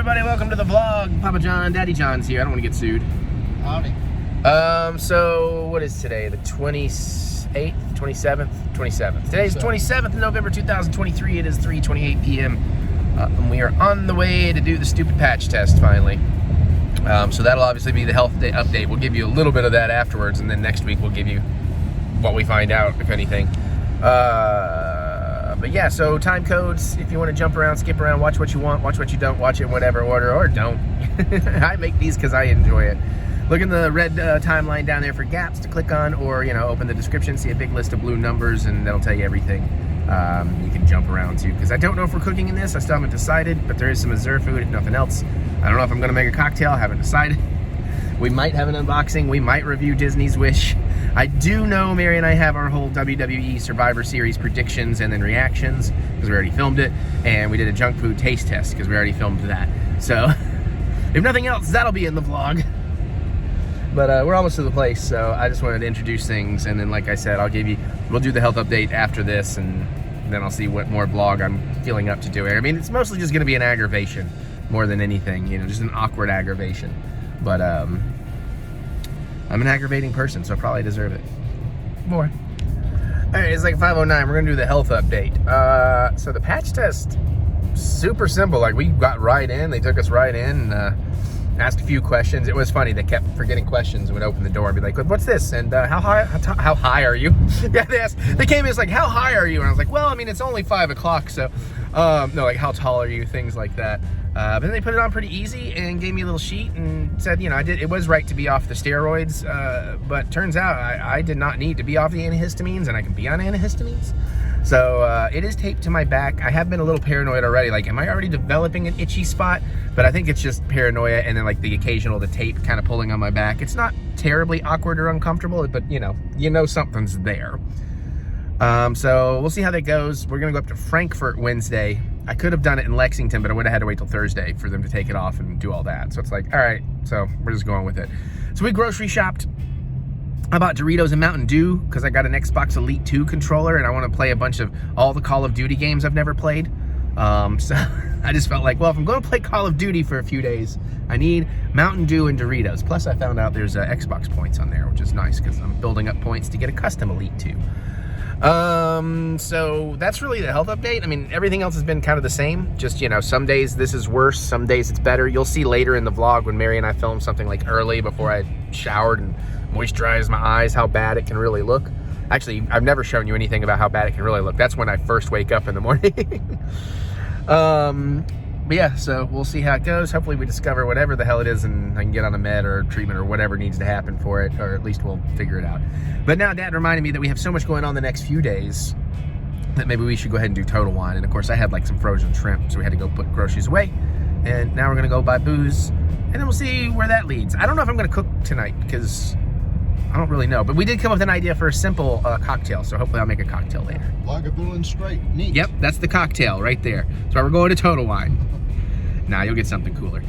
everybody, welcome to the vlog. Papa John, Daddy John's here. I don't want to get sued. Howdy. So what is today? The 28th, 27th? 27th. Today's the 27th of November 2023. It is 3:28 p.m. And we are on the way to do the stupid patch test finally. So that'll obviously be the health day update. We'll give you a little bit of that afterwards, and then next week we'll give you what we find out, if anything. But yeah, so time codes, if you want to jump around, skip around, watch what you want, watch what you don't, watch it in whatever order, or don't. I make these because I enjoy it. Look in the red timeline down there for gaps to click on, or, you know, open the description, see a big list of blue numbers, and that'll tell you everything. You can jump around too, because I don't know if we're cooking in this. I still haven't decided, but there is some Azur food, if nothing else. I don't know if I'm going to make a cocktail. I haven't decided. We might have an unboxing. We might review Disney's Wish. I do know Mary and I have our whole WWE Survivor Series predictions and then reactions, because we already filmed it, and we did a junk food taste test because we already filmed that. So if nothing else, that'll be in the vlog. But we're almost to the place, so I just wanted to introduce things, and then like I said, we'll do the health update after this, and then I'll see what more vlog I'm feeling up to doing. I mean, it's mostly just going to be an aggravation more than anything, you know, just an awkward aggravation. But I'm an aggravating person, so I probably deserve it more. All right, it's like 5:09. We're gonna do the health update. So the patch test, super simple. Like, we got right in. They took us right in and asked a few questions. It was funny. They kept forgetting questions and would open the door and be like, "What's this?" And how high are you? Yeah, they came in. It's like, "How high are you?" And I was like, "Well, I mean, it's only 5 o'clock, so no, like, how tall are you?" Things like that. But then they put it on pretty easy and gave me a little sheet and said, you know, it was right to be off the steroids, but turns out I did not need to be off the antihistamines, and I can be on antihistamines. So it is taped to my back. I have been a little paranoid already. Like, am I already developing an itchy spot? But I think it's just paranoia, and then like the tape kind of pulling on my back. It's not terribly awkward or uncomfortable, but you know something's there. So we'll see how that goes. We're gonna go up to Frankfurt Wednesday. I could have done it in Lexington, but I would have had to wait till Thursday for them to take it off and do all that. So it's like, all right, so we're just going with it. So we grocery shopped. I bought Doritos and Mountain Dew because I got an Xbox Elite 2 controller and I want to play a bunch of all the Call of Duty games I've never played. So I just felt like, well, if I'm going to play Call of Duty for a few days, I need Mountain Dew and Doritos. Plus, I found out there's Xbox points on there, which is nice because I'm building up points to get a custom Elite 2. So that's really the health update. I mean, everything else has been kind of the same. Just, you know, some days this is worse, some days it's better. You'll see later in the vlog when Mary and I filmed something like early before I showered and moisturized my eyes, how bad it can really look. Actually, I've never shown you anything about how bad it can really look. That's when I first wake up in the morning. But yeah, so we'll see how it goes. Hopefully we discover whatever the hell it is and I can get on a med or treatment or whatever needs to happen for it, or at least we'll figure it out. But now Dad reminded me that we have so much going on the next few days that maybe we should go ahead and do Total Wine. And of course I had like some frozen shrimp, so we had to go put groceries away. And now we're gonna go buy booze, and then we'll see where that leads. I don't know if I'm gonna cook tonight because I don't really know, but we did come up with an idea for a simple cocktail, so hopefully I'll make a cocktail later. Lagavulin straight, neat. Yep, that's the cocktail right there. So we're going to Total Wine. Nah, you'll get something cooler.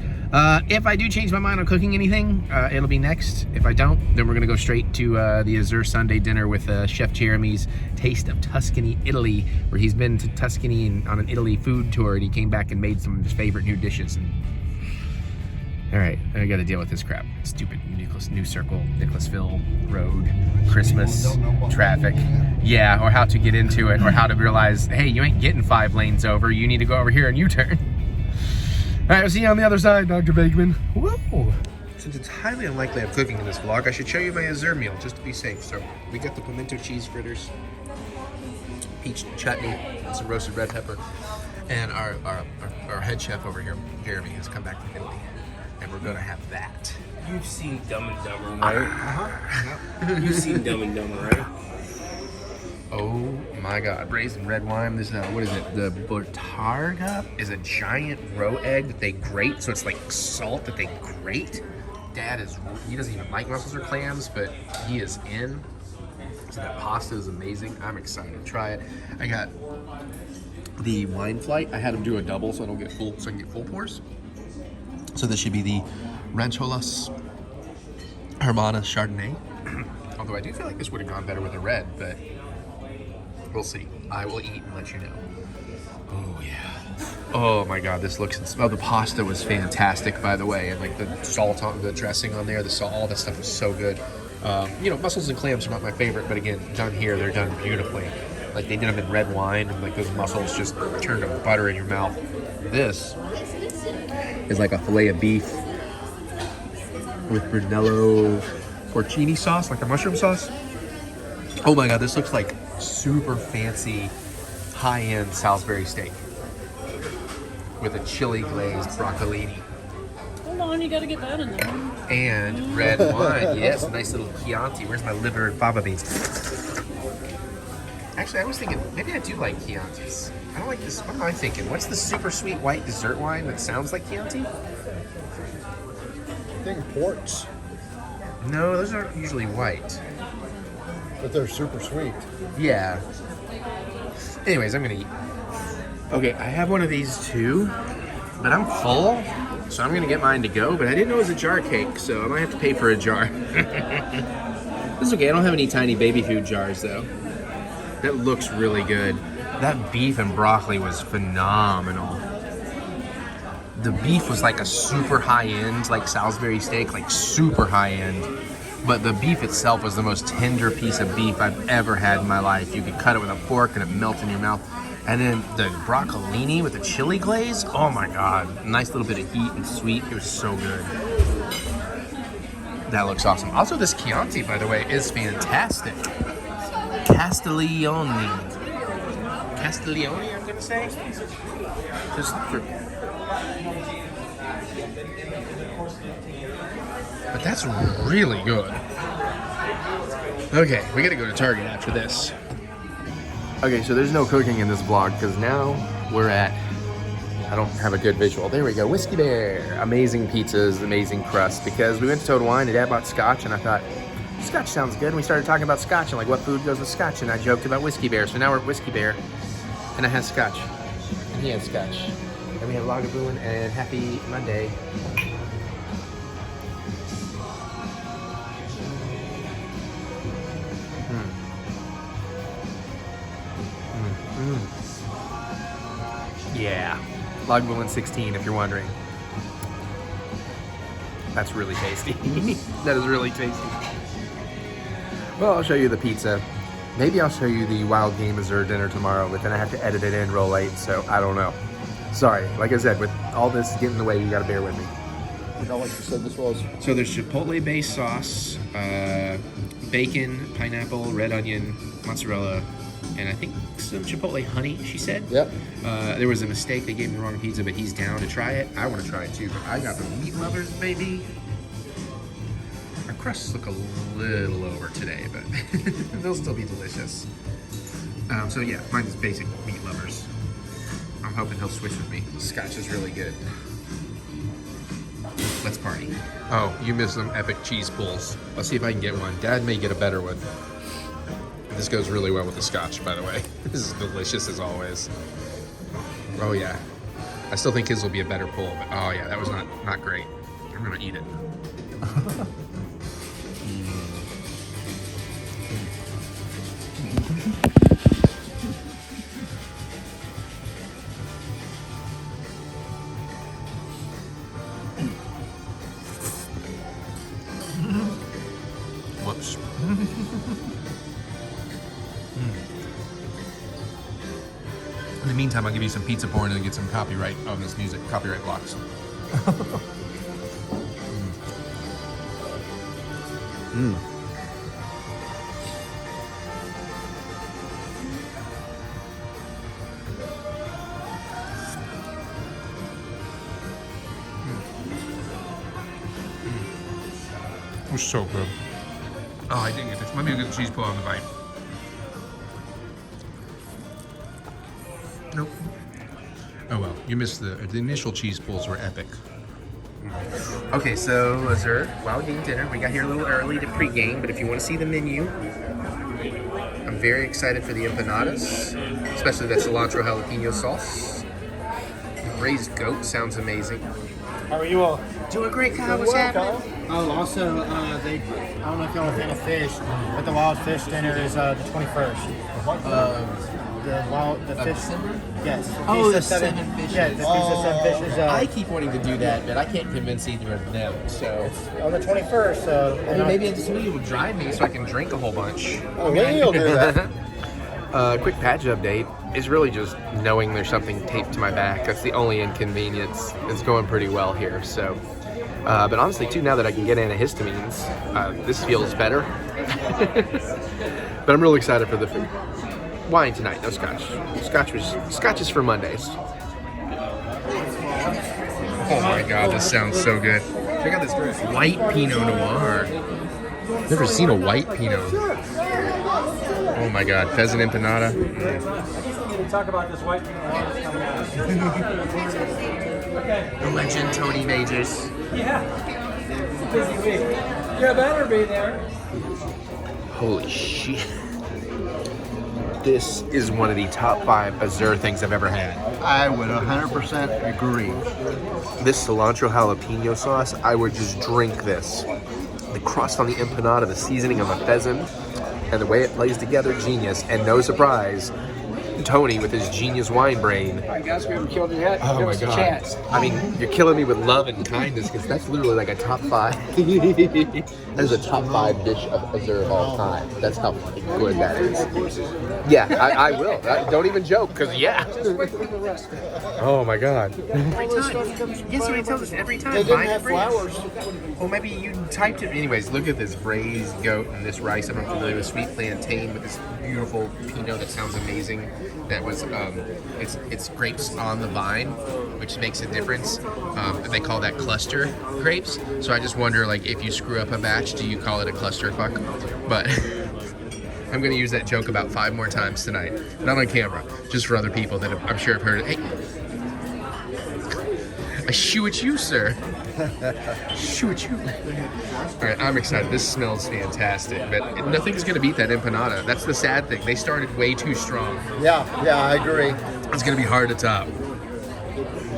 If I do change my mind on cooking anything, it'll be next. If I don't, then we're gonna go straight to the Azur Sunday dinner with Chef Jeremy's Taste of Tuscany, Italy, where he's been to Tuscany and on an Italy food tour, and he came back and made some of his favorite new dishes. And all right, I gotta deal with this crap. Stupid New Circle, Nicholasville Road, Christmas, traffic. Yeah, or how to get into it, or how to realize, hey, you ain't getting 5 lanes over. You need to go over here and U-turn. All right, I'll see you on the other side, Dr. Bakeman. Whoa. Since it's highly unlikely I'm cooking in this vlog, I should show you my Azur meal just to be safe. So we got the pimento cheese fritters, peach chutney, and some roasted red pepper. And our head chef over here, Jeremy, has come back from Italy. And we're gonna have that. You've seen Dumb and Dumber, right? You've seen Dumb and Dumber, right? Oh my God, braised red wine. This is, what is it? The Bottarga is a giant roe egg that they grate. So it's like salt that they grate. Dad he doesn't even like mussels or clams, but he is in. So that pasta is amazing. I'm excited to try it. I got the wine flight. I had him do a double so I can get full pours. So this should be the Rancholas Hermanas Chardonnay. Although I do feel like this would have gone better with a red, but we'll see. I will eat and let you know. Oh yeah. Oh my god, this looks and smell. The pasta was fantastic, by the way, and like the salt on the dressing on there, the salt, all that stuff was so good. You know, mussels and clams are not my favorite, but again, done here, they're done beautifully. Like they did them in red wine, and like those mussels just turned to butter in your mouth. This is like a fillet of beef with Brunello porcini sauce, like a mushroom sauce. Oh my god, this looks like super fancy, high-end Salisbury steak with a chili glazed broccolini. Hold on, you gotta get that in there. And red wine, yes, a nice little Chianti. Where's my liver and fava beans? Actually, I was thinking, maybe I do like Chiantis. I don't like this, what am I thinking? What's the super sweet white dessert wine that sounds like Chianti? I think ports, No, those aren't usually white. but they're super sweet. Yeah. Anyways, I'm gonna eat. Okay, I have one of these too, but I'm full, so I'm gonna get mine to go, but I didn't know it was a jar cake, so I might have to pay for a jar. This is okay, I don't have any tiny baby food jars though. That looks really good. That beef and broccoli was phenomenal. The beef was like a super high-end, like Salisbury steak, like super high-end. But the beef itself was the most tender piece of beef I've ever had in my life. You could cut it with a fork and it melts in your mouth. And then the broccolini with the chili glaze, oh my god. Nice little bit of heat and sweet. It was so good. That looks awesome. Also, this Chianti, by the way, is fantastic. Castiglione, I'm gonna say. Just for... But that's really good. Okay, we gotta go to Target after this. Okay, so there's no cooking in this vlog because now we're at, I don't have a good visual. There we go, Whiskey Bear. Amazing pizzas, amazing crust. Because we went to Toad Wine and Dad bought scotch and I thought, scotch sounds good. And we started talking about scotch and like what food goes with scotch. And I joked about Whiskey Bear. So now we're at Whiskey Bear and I had scotch. And he had scotch. And we had Lagavulin and Happy Monday. Yeah, Lagavulin 16 if you're wondering. That's really tasty. That is really tasty. Well, I'll show you the pizza. Maybe I'll show you the wild game Azur dinner tomorrow, but then I have to edit it in real late, so I don't know. Sorry, like I said, with all this getting in the way, you gotta bear with me. You know what you said this was? So there's chipotle-based sauce, bacon, pineapple, red onion, mozzarella, and I think some chipotle honey, she said. Yep. There was a mistake. They gave me the wrong pizza, but he's down to try it. I want to try it too, but I got the meat lovers, baby. Our crusts look a little over today, but they'll still be delicious. So yeah, mine is basic meat lovers. I'm hoping he'll switch with me. Scotch is really good. Let's party. Oh, you missed some epic cheese pulls. Let's see if I can get one. Dad may get a better one. This goes really well with the scotch, by the way. This is delicious as always. Oh yeah. I still think his will be a better pull, but oh yeah, that was not great. I'm gonna eat it. Whoops. In the meantime, I'll give you some pizza porn and get some copyright on this music, copyright blocks. It was so good. Oh, I didn't get this. Maybe I'll get the cheese pull on the bite. Nope. Oh well, you missed the initial cheese pulls were epic. Okay, so Azur, wild game dinner. We got here a little early to pre-game, but if you want to see the menu, I'm very excited for the empanadas, especially that cilantro jalapeno sauce. Braised goat sounds amazing. How are you all? Doing great, Kyle. What's happening? Oh, also, I don't know if y'all are a fan of fish, but the wild fish dinner is the 21st. the fish. December? Yes. Oh, Feast the of 7 fishes. Yeah, the Feast of 7 Fishes. I keep wanting to do that, but I can't convince either of them. So On the 21st. So maybe somebody will drive me so I can drink a whole bunch. Oh, Lee'll do that. Quick patch update is really just knowing there's something taped to my back. That's the only inconvenience. It's going pretty well here. So, but honestly, too, now that I can get antihistamines, this feels better. But I'm really excited for the food. Wine tonight, no scotch. Scotch is for Mondays. Oh my god, this sounds so good. Check out this white Pinot Noir. Never seen a white Pinot. Oh my god, pheasant empanada. talk about this white coming out. The legend Tony Majors. Yeah. Busy week. You better be there. Holy shit. This is one of the top 5 Azur things I've ever had. I would 100% agree. This cilantro jalapeno sauce, I would just drink this. The crust on the empanada, the seasoning on the pheasant, and the way it plays together, genius. And no surprise, Tony with his genius wine brain. All right, guys, we haven't killed you yet. Oh my god. I mean, you're killing me with love and kindness because that's literally like a top 5. That is a top 5 dish of Azur of all time. That's how fucking good that is. Yeah, I will. Don't even joke because yeah. Oh my god. Every time. Yes, what he tells us every time. They didn't have flowers. Well, maybe you typed it. Anyways, look at this braised goat and this rice. I'm not familiar with sweet plantain with this beautiful Pinot that sounds amazing. That was, it's grapes on the vine, which makes a difference. They call that cluster grapes. So I just wonder, like, if you screw up a batch, do you call it a clusterfuck? But I'm going to use that joke about 5 more times tonight. Not on camera, just for other people that I'm sure have heard it. Hey, I shoo at you, sir. Shoo at you. All right, I'm excited. This smells fantastic, but nothing's going to beat that empanada. That's the sad thing. They started way too strong. Yeah, I agree. It's going to be hard to top.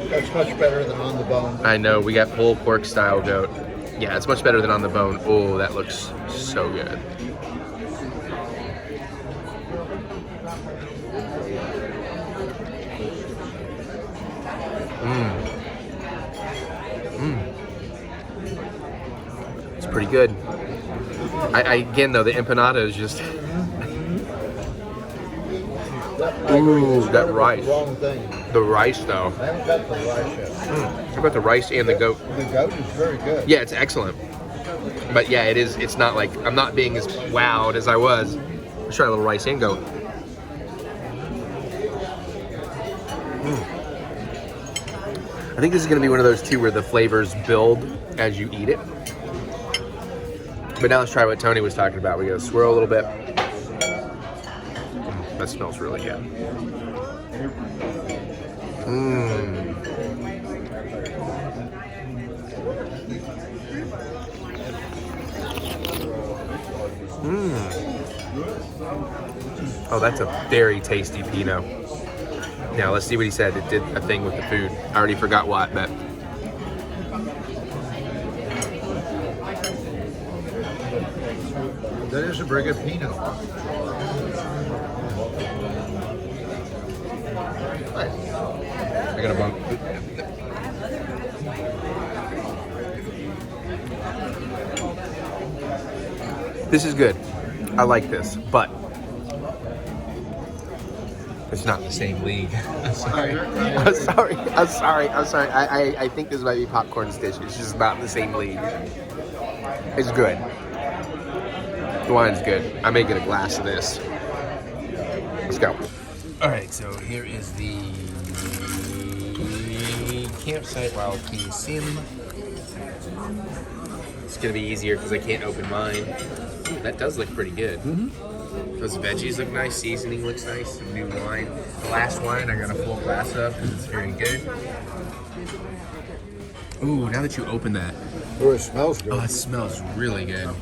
That's much better than on the bone. I know, we got pulled pork style goat. Yeah, it's much better than on the bone. Oh, that looks so good. It's pretty good. I again though, the empanada is just. Ooh, that rice. Wrong thing. The rice though. I haven't got the rice yet. How about the rice and the goat? The goat is very good. Yeah, it's excellent. But yeah, it is. It's not like I'm not being as wowed as I was. Let's try a little rice and goat. I think this is going to be one of those two where the flavors build as you eat it. But now let's try what Tony was talking about. We go swirl a little bit. That smells really good. Oh, that's a very tasty Pinot. Now let's see what he said. It did a thing with the food. I already forgot what, but That is a very good Pinot. I got a bump. This is good. I like this, but it's not the same league. I'm sorry. I think this might be Popcorn's dish. It's just not the same league. It's good. The wine's good. I may get a glass of this. Let's go. All right, so here is the campsite wild pea sim. It's gonna be easier because I can't open mine. Ooh, that does look pretty good. Those veggies look nice. Seasoning looks nice. Some new wine. The last wine I got a full glass of because it's very good. Ooh, now that you open that. Oh, it smells good. Oh, it smells really good.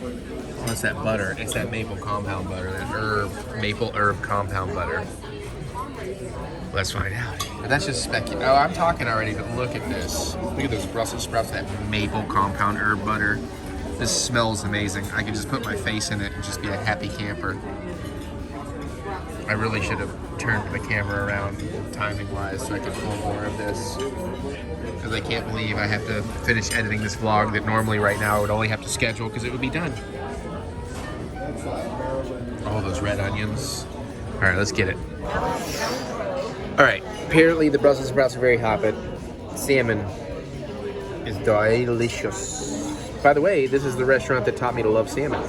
Oh, it's that butter. It's that maple compound butter. That maple herb compound butter. Let's find out. But that's just speculative. Oh, I'm talking already, but look at this. Look at those Brussels sprouts, that maple compound herb butter. This smells amazing. I could just put my face in it and just be a happy camper. I really should have turned the camera around timing-wise so I could film more of this. Because I can't believe I have to finish editing this vlog that normally right now I would only have to schedule because it would be done. All those red onions. All right, let's get it. All right, apparently the Brussels sprouts are very hot, but salmon is delicious. By the way, this is the restaurant that taught me to love salmon.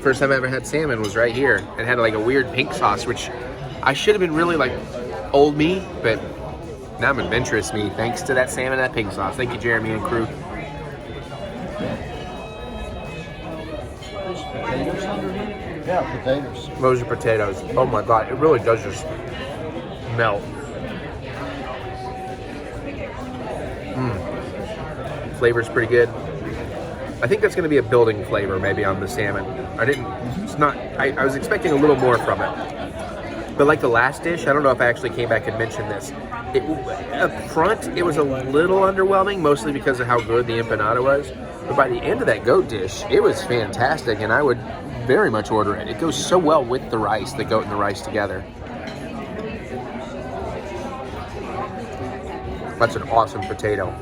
First time I ever had salmon was right here. It had like a weird pink sauce, which I should have been really like old me, but now I'm adventurous me thanks to that salmon and that pink sauce. Thank you, Jeremy and crew. Yeah, potatoes. Those are potatoes. Oh my God, it really does just melt. Flavor's pretty good. I think that's going to be a building flavor maybe on the salmon. It's not, I was expecting a little more from it. But like the last dish, I don't know if I actually came back and mentioned this. Up front, it was a little underwhelming, mostly because of how good the empanada was. But by the end of that goat dish, it was fantastic, and I would very much order it. It goes so well with the rice, the goat and the rice together. That's an awesome potato.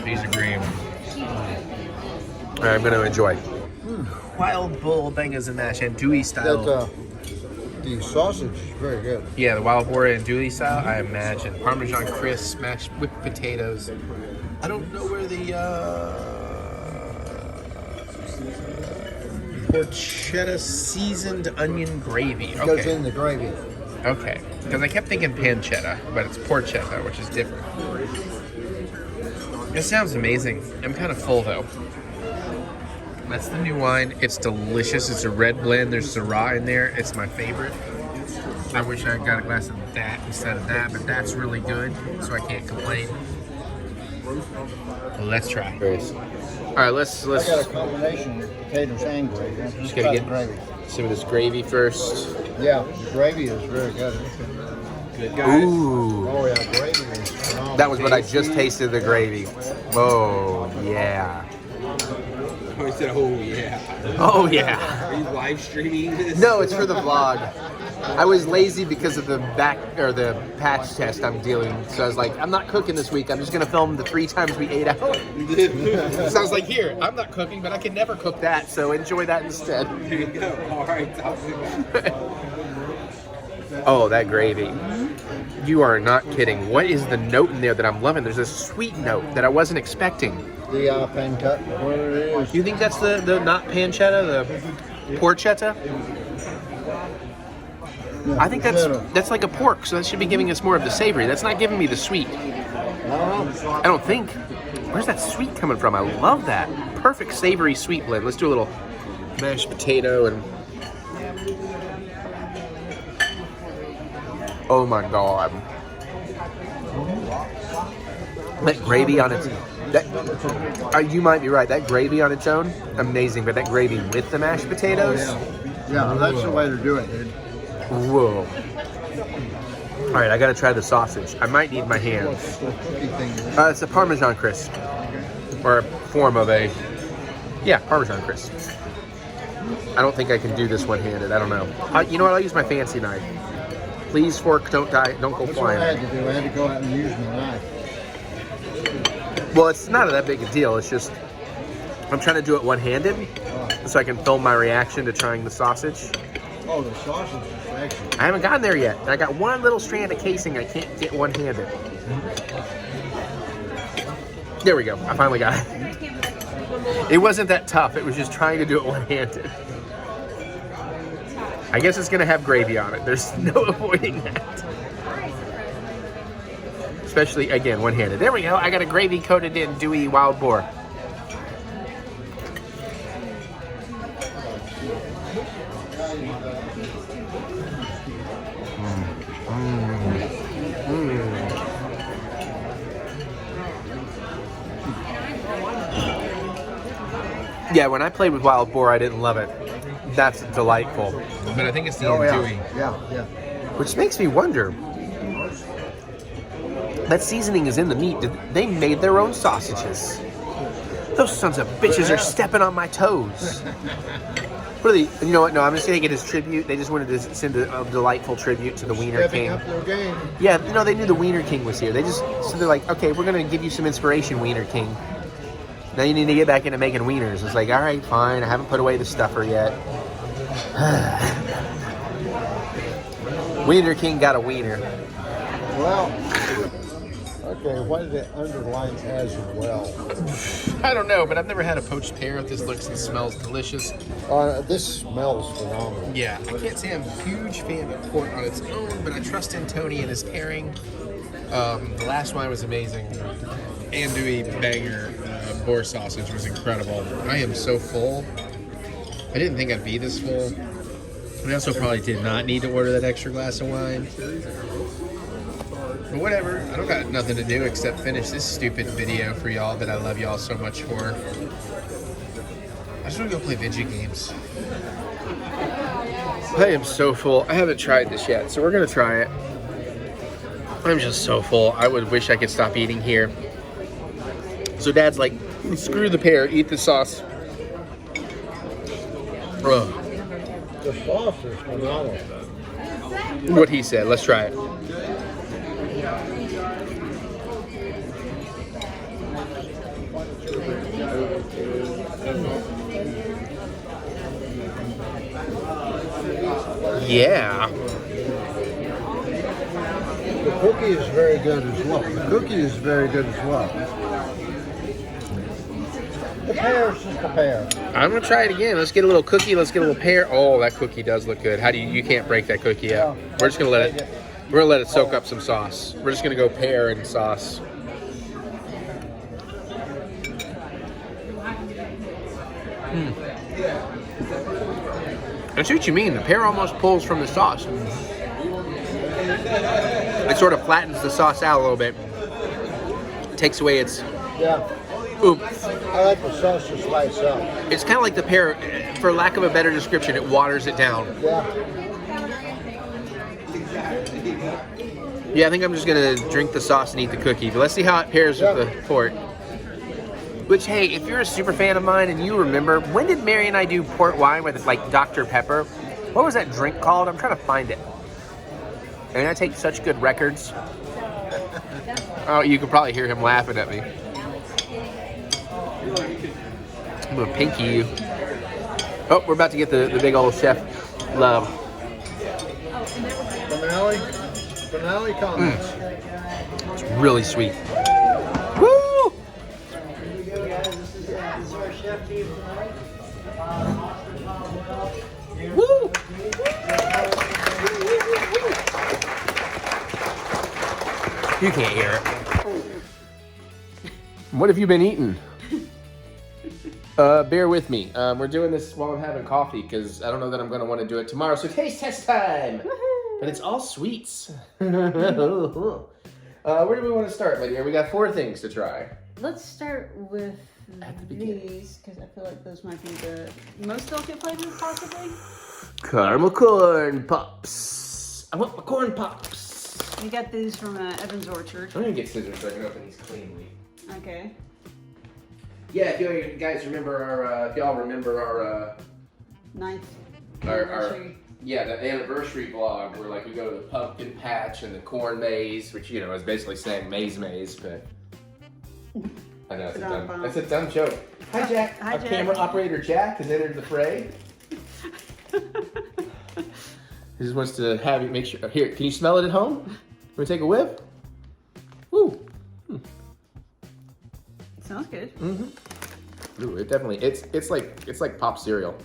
These are green. All right, I'm going to enjoy. Wild bull bangers and mash andouille style. That, the sausage is very good. Yeah, the wild boar andouille style, I imagine. Parmesan crisp mashed with potatoes. I don't know where the porchetta seasoned onion gravy. It goes in the gravy. Okay, because I kept thinking pancetta, but it's porchetta, which is different. It sounds amazing. I'm kind of full though. That's the new wine. It's delicious. It's a red blend. There's Syrah in there. It's my favorite. I wish I got a glass of that instead of that, but that's really good, so I can't complain. Well, let's try. All right, let's. I got a combination of potatoes and gravy. Just gotta get gravy. some of this gravy first. Yeah, the gravy is very good. Good guys. Ooh. Oh yeah, gravy is phenomenal. That was what I just tasted, the gravy. Oh, yeah. I said, oh yeah. Oh, yeah. Are you live streaming this? No, it's for the vlog. I was lazy because of the patch test I'm dealing. So I was like, I'm not cooking this week. I'm just going to film the 3 times we ate out. So I was like, here, I'm not cooking, but I can never cook that. So enjoy that instead. Here you go. All right, Oh, that gravy. You are not kidding. What is the note in there that I'm loving? There's a sweet note that I wasn't expecting. The pancetta, what it is. You think that's the not pancetta, the porchetta? Yeah, I think that's like a pork, so that should be giving us more of the savory. That's not giving me the sweet. I don't think. Where's that sweet coming from? I love that. Perfect savory sweet blend. Let's do a little mashed potato and... Oh my God. That gravy on its... you might be right. That gravy on its own, amazing. But that gravy with the mashed potatoes... Yeah, that's the way to do it, dude. Whoa. All right, I got to try the sausage. I might need my hands. It's a Parmesan crisp. Or a form of a... Yeah, Parmesan crisp. I don't think I can do this one-handed. I don't know. You know what? I'll use my fancy knife. Please, fork, don't die. Don't go That's what I flying. had to do. I had to go out and use my knife. Well, it's not that big a deal. It's just... I'm trying to do it one-handed so I can film my reaction to trying the sausage. Oh, the sausage is excellent. I haven't gotten there yet. I got one little strand of casing I can't get one-handed. There we go. I finally got it. It wasn't that tough. It was just trying to do it one-handed. I guess it's going to have gravy on it. There's no avoiding that. Especially, again, one-handed. There we go. I got a gravy-coated in dewy wild boar. Yeah, when I played with wild boar, I didn't love it. That's delightful. But I think it's the andouille. Yeah. Which makes me wonder, that seasoning is in the meat. They made their own sausages. Those sons of bitches are stepping on my toes. What are the, you know what? No, I'm just gonna get his tribute. They just wanted to send a delightful tribute to the Wiener Stepping King. up their game. Yeah, you know, they knew the Wiener King was here. So they're like, okay, we're gonna give you some inspiration, Wiener King. Now you need to get back into making wieners. It's like, all right, fine. I haven't put away the stuffer yet. Wiener King got a wiener. Well, okay, why did it underline as well? I don't know, but I've never had a poached pear. This looks and smells delicious. This smells phenomenal. Yeah, I can't say I'm a huge fan of port on its own, but I trust in Tony and his pairing. The last wine was amazing. Andouille banger boar sausage was incredible. I am so full. I didn't think I'd be this full. I also probably did not need to order that extra glass of wine. But whatever, I don't got nothing to do except finish this stupid video for y'all that I love y'all so much for. I just want to go play video games. I am so full. I haven't tried this yet, so we're gonna try it. I'm just so full. I would wish I could stop eating here. So Dad's like, screw the pear, eat the sauce. Ugh. The sauce is phenomenal. What he said. Let's try it. Yeah. The cookie is very good as well. The cookie is very good as well. The pear is just a pear. I'm gonna try it again. Let's get a little cookie. Let's get a little pear. Oh, that cookie does look good. How do you can't break that cookie up? We're just gonna let it. We're gonna let it soak up some sauce. We're just gonna go pear and sauce. I see what you mean. The pear almost pulls from the sauce. It sort of flattens the sauce out a little bit. Takes away its oomph. I like the sauce to spice up. It's kind of like the pear, for lack of a better description, it waters it down. Yeah, I think I'm just gonna drink the sauce and eat the cookie. But let's see how it pairs with the port. Which, hey, if you're a super fan of mine and you remember, when did Mary and I do port wine with like Dr. Pepper? What was that drink called? I'm trying to find it. And I take such good records. Oh, you could probably hear him laughing at me. I'm gonna pinky you. Oh, we're about to get the big old chef love. Finale comments. It's really sweet. Woo! Woo! You can't hear it. What have you been eating? Bear with me. We're doing this while I'm having coffee because I don't know that I'm going to want to do it tomorrow. So taste test time. But it's all sweets. Where do we want to start, my dear? We got 4 things to try. Let's start with these, because I feel like those might be the most delicate flavor, possibly. Caramel corn pops. I want my corn pops. We got these from Evan's Orchard. I'm going to get scissors so I can open these cleanly. Okay. Yeah, if you guys remember our, if y'all remember our, 9th our anniversary. yeah, the anniversary vlog where like we go to the pumpkin patch and the corn maze, which you know is basically saying maze, but I know it's a dumb joke. Hi Jack. Hi, Our Jack. camera operator Jack has entered the fray. He just wants to have you make sure. Here, can you smell it at home? Want to take a whiff? Woo. Sounds good. Mm-hmm. Ooh, it definitely. It's like pop cereal.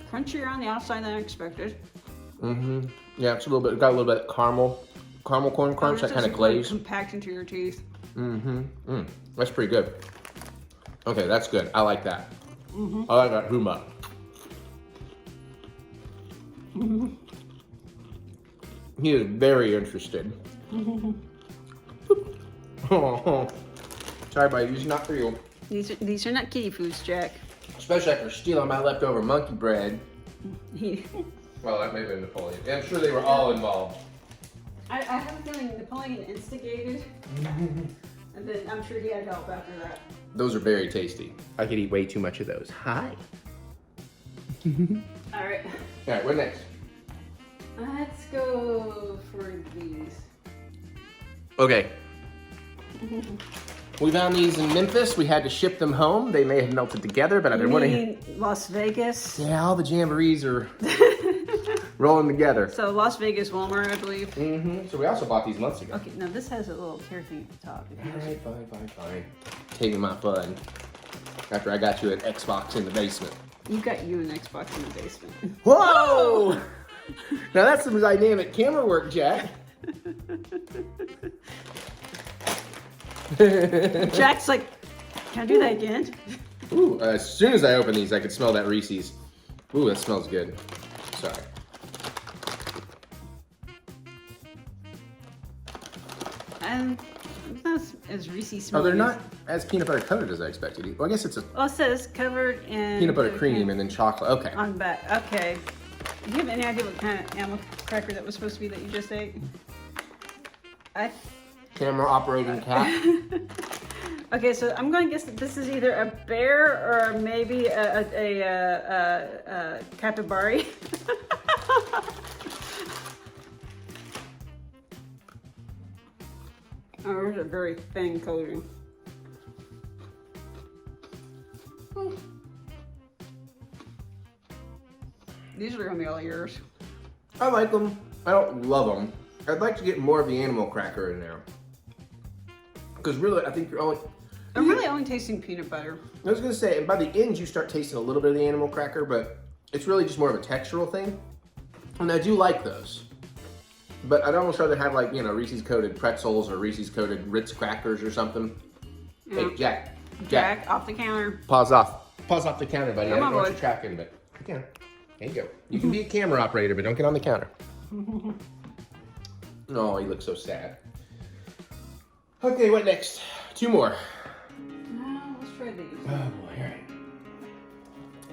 Crunchier on the outside than I expected. Mm-hmm. Yeah, it's got a little bit of caramel corn crunch, that kind of glaze. Compact into your teeth. Mm-hmm. That's pretty good. Okay, that's good. I like that. I like that huma. He is very interested. Oh, sorry, buddy. These are not for you. These are not kitty foods, Jack. Especially after stealing my leftover monkey bread. Well, that may have been Napoleon. Yeah, I'm sure they were all involved. I have a feeling Napoleon instigated, and then I'm sure he had help after that. Those are very tasty. I could eat way too much of those. Hi. All right. All right, what next? Let's go for these. Okay. We found these in Memphis. We had to ship them home. They may have melted together, but I didn't want to. Las Vegas? Yeah, all the jamborees are rolling together. So Las Vegas Walmart, I believe. Mm-hmm. So we also bought these months ago. Okay, now this has a little tear thing at the top. All right, fine. Taking my fun. After I got you an Xbox in the basement. You got you an Xbox in the basement. Whoa! Now that's some dynamic camera work, Jack. Jack's like, can I do that again? Ooh, as soon as I open these, I could smell that Reese's. Ooh, that smells good. Sorry. It's not as Reese's Oh, smelling. they're not as peanut butter coated as I expected. Well, I guess it's a Well, it says covered in peanut butter cream and then chocolate. Okay. on the back. Okay. Do you have any idea what kind of animal cracker that was supposed to be that you just ate? Camera operating cat. Okay, so I'm going to guess that this is either a bear or maybe a capybara. Oh, there's a very thin coating. These are gonna be all yours. I like them. I don't love them. I'd like to get more of the animal cracker in there. Because really, I think you're only... I'm really only tasting peanut butter. I was going to say, and by the end, you start tasting a little bit of the animal cracker, but it's really just more of a textural thing. And I do like those. But I'd almost rather have, like, you know, Reese's coated pretzels or Reese's coated Ritz crackers or something. Yeah. Hey, Jack. Jack, off the counter. Pause off. Pause off the counter, buddy. Come I on, don't know what boy. you're tracking, but you can. There you go. You can be a camera operator, but don't get on the counter. Oh, he looks so sad. Okay, what next? Two more. Let's try these. Oh boy, all right.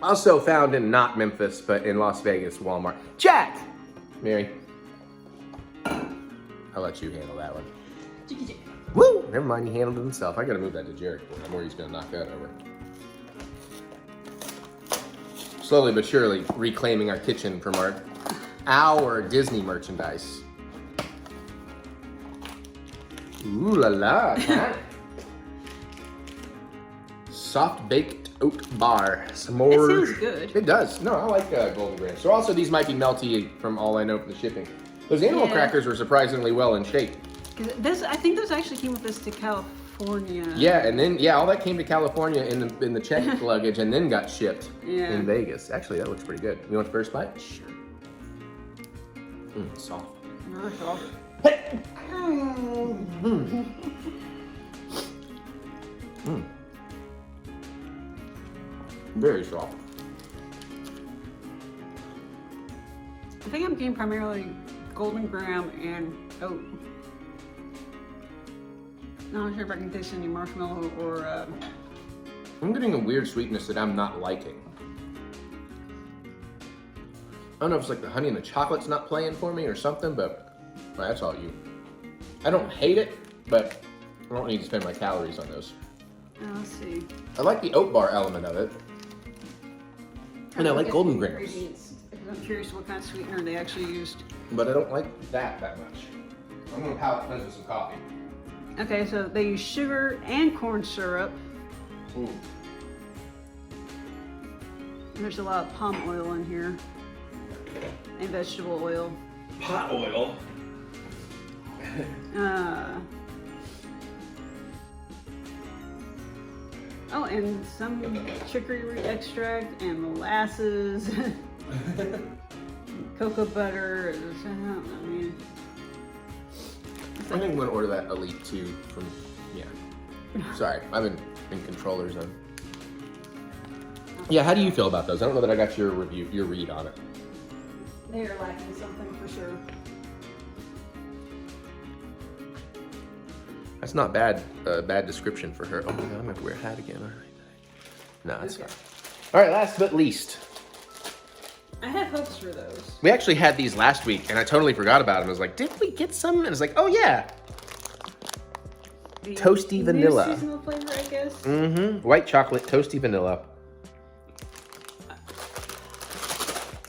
Also found in not Memphis, but in Las Vegas Walmart. Jack! Mary. I'll let you handle that one. Woo! Never mind, he handled it himself. I gotta move that to Jared. I'm worried he's gonna knock that over. Slowly but surely reclaiming our kitchen from our Disney merchandise. Ooh la la, huh? Soft baked oat bar. Some more. It sounds good. It does. No, I like Golden Graham. So also these might be melty from all I know from the shipping. Those animal crackers were surprisingly well in shape. I think those actually came with us to California. Yeah, and then all that came to California in the checked luggage and then got shipped in Vegas. Actually, that looks pretty good. You want the first bite? Sure. Soft. Really soft. Very soft. I think I'm getting primarily golden graham and oat. Not sure if I can taste any marshmallow or. I'm getting a weird sweetness that I'm not liking. I don't know if it's like the honey and the chocolate's not playing for me or something, but well, that's all you. I don't hate it, but I don't need to spend my calories on those. Let's see. I like the oat bar element of it. And I like golden grams. I'm curious what kind of sweetener they actually used. But I don't like that much. I'm gonna palate cleanse with some coffee. Okay, so they use sugar and corn syrup. Ooh. And there's a lot of palm oil in here. And vegetable oil. Pot oil. Oh, and some chicory root extract and molasses. Cocoa butter. I mean, I think I'm gonna order that Elite 2 from, Sorry, I'm in controller zone. Yeah, how do you feel about those? I don't know that I got your read on it. they are lacking something for sure. That's not bad, bad description for her. Oh my God, I'm gonna have to wear a hat again. All right. No, that's fine. All right, last but least. I had hopes for those. We actually had these last week, and I totally forgot about them. I was like, did we get some? And it's like, oh yeah. Toasty new vanilla. seasonal flavor, I guess. Mm-hmm. White chocolate, toasty vanilla.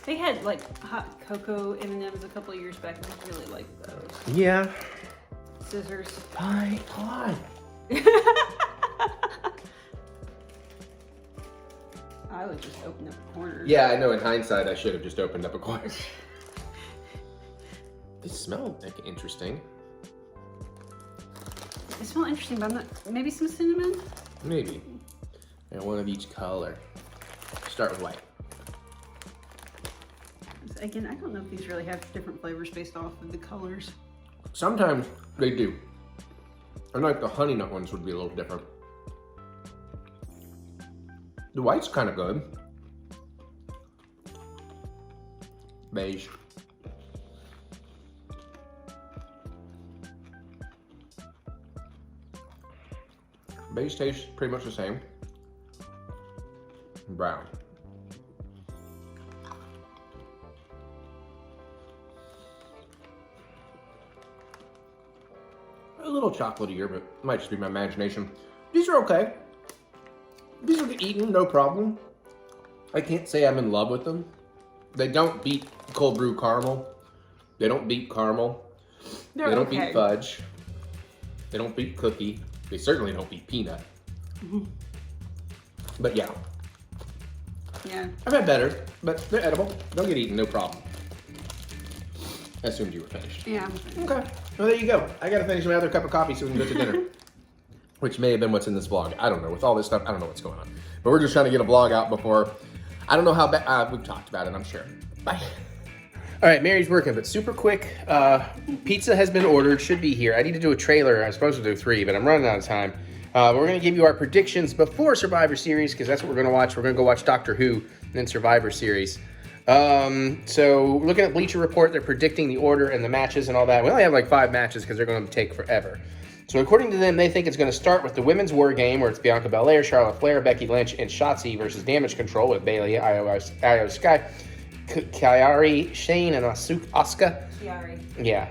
They had like hot cocoa M&Ms a couple of years back. I really liked those. Yeah. Scissors. My God. I would just open up a corner. Yeah, I know. In hindsight, I should have just opened up a corner. They smell like interesting. They smell interesting, but I'm not. Maybe some cinnamon. Maybe. And one of each color. Start with white. Again, I don't know if these really have different flavors based off of the colors. Sometimes they do. And like the honey nut ones would be a little different. The white's kind of good. Beige. Beige tastes pretty much the same. Brown. A little chocolatier, but it might just be my imagination. These are okay. These are eaten, no problem. I can't say I'm in love with them. They don't beat cold brew caramel. They don't beat caramel. They don't beat fudge. They don't beat cookie. They certainly don't beat peanut. But yeah. Yeah. I've had better, but they're edible. They'll get eaten, no problem. I assumed you were finished. Yeah. Okay. Well, there you go. I gotta finish my other cup of coffee so we can go to dinner. Which may have been what's in this vlog. I don't know. With all this stuff, I don't know what's going on. But we're just trying to get a vlog out before. I don't know how bad. We've talked about it, I'm sure. Bye. All right, Mary's working, but super quick. Pizza has been ordered. Should be here. I need to do a trailer. I'm supposed to do 3, but I'm running out of time. We're going to give you our predictions before Survivor Series because that's what we're going to watch. We're going to go watch Doctor Who and then Survivor Series. So looking at Bleacher Report, they're predicting the order and the matches and all that. We only have like 5 matches because they're going to take forever. So according to them, they think it's going to start with the Women's War Game where it's Bianca Belair, Charlotte Flair, Becky Lynch, and Shotzi versus Damage Control with Bayley, Io Sky, Kairi, Shane, and Asuka. Chiari. Yeah.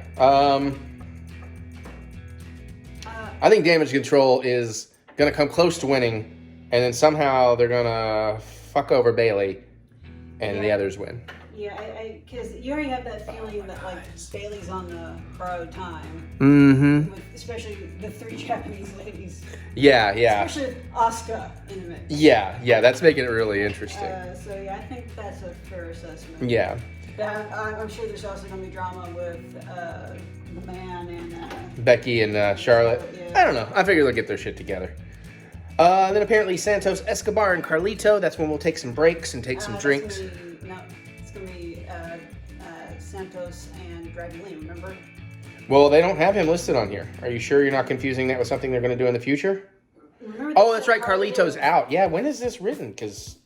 I think Damage Control is going to come close to winning, and then somehow they're going to fuck over Bayley, and the others win. Yeah, because you already have that feeling that like Bailey's on the borrowed time. Mm-hmm. With especially the 3 Japanese ladies. Yeah, yeah. Especially with Asuka in the mix. Yeah, yeah, that's making it really interesting. So yeah, I think that's a fair assessment. Yeah. But I'm sure there's also going to be drama with the man and Becky and Charlotte. Yeah. I don't know. I figure they'll get their shit together. Then apparently Santos Escobar and Carlito. That's when we'll take some breaks and take some drinks. It's going to be Santos and Dragon Lee, remember? Well, they don't have him listed on here. Are you sure you're not confusing that with something they're going to do in the future? Oh, that's right. Carlito's out. Yeah, when is this written? Because,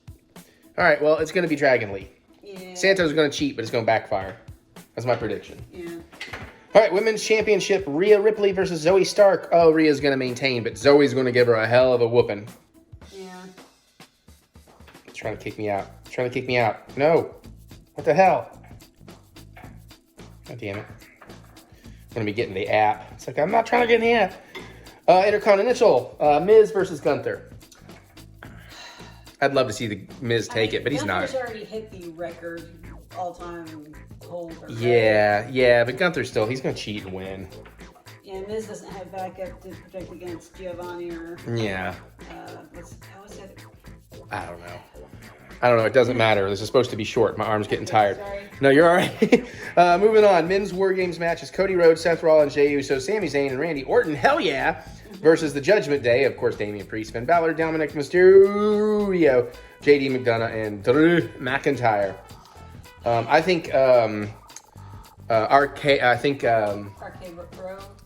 all right, well, it's going to be Dragon Lee. Yeah. Santos is going to cheat, but it's going to backfire. That's my prediction. Yeah. All right, Women's Championship, Rhea Ripley versus Zoe Stark. Oh, Rhea's going to maintain, but Zoe's going to give her a hell of a whooping. Yeah. It's trying to kick me out. It's trying to kick me out. No. What the hell? God damn it. I'm going to be getting the app. It's like, I'm not trying to get in the app. Intercontinental, Miz versus Gunther. I'd love to see the Miz take it, but he's not. Gunther's already hit the record all-time holder. Yeah, but Gunther still, he's going to cheat and win. Yeah, Miz doesn't have backup to protect against Giovanni or... Yeah. How was it? I don't know. It doesn't matter. This is supposed to be short. My arm's getting tired. Sorry. No, you're all right. Moving on. Men's War Games matches. Cody Rhodes, Seth Rollins, Jey Uso, Sami Zayn, and Randy Orton. Hell yeah. Versus the Judgment Day. Of course, Damian Priest, Finn Balor, Dominic Mysterio, JD McDonough, and Drew McIntyre. I think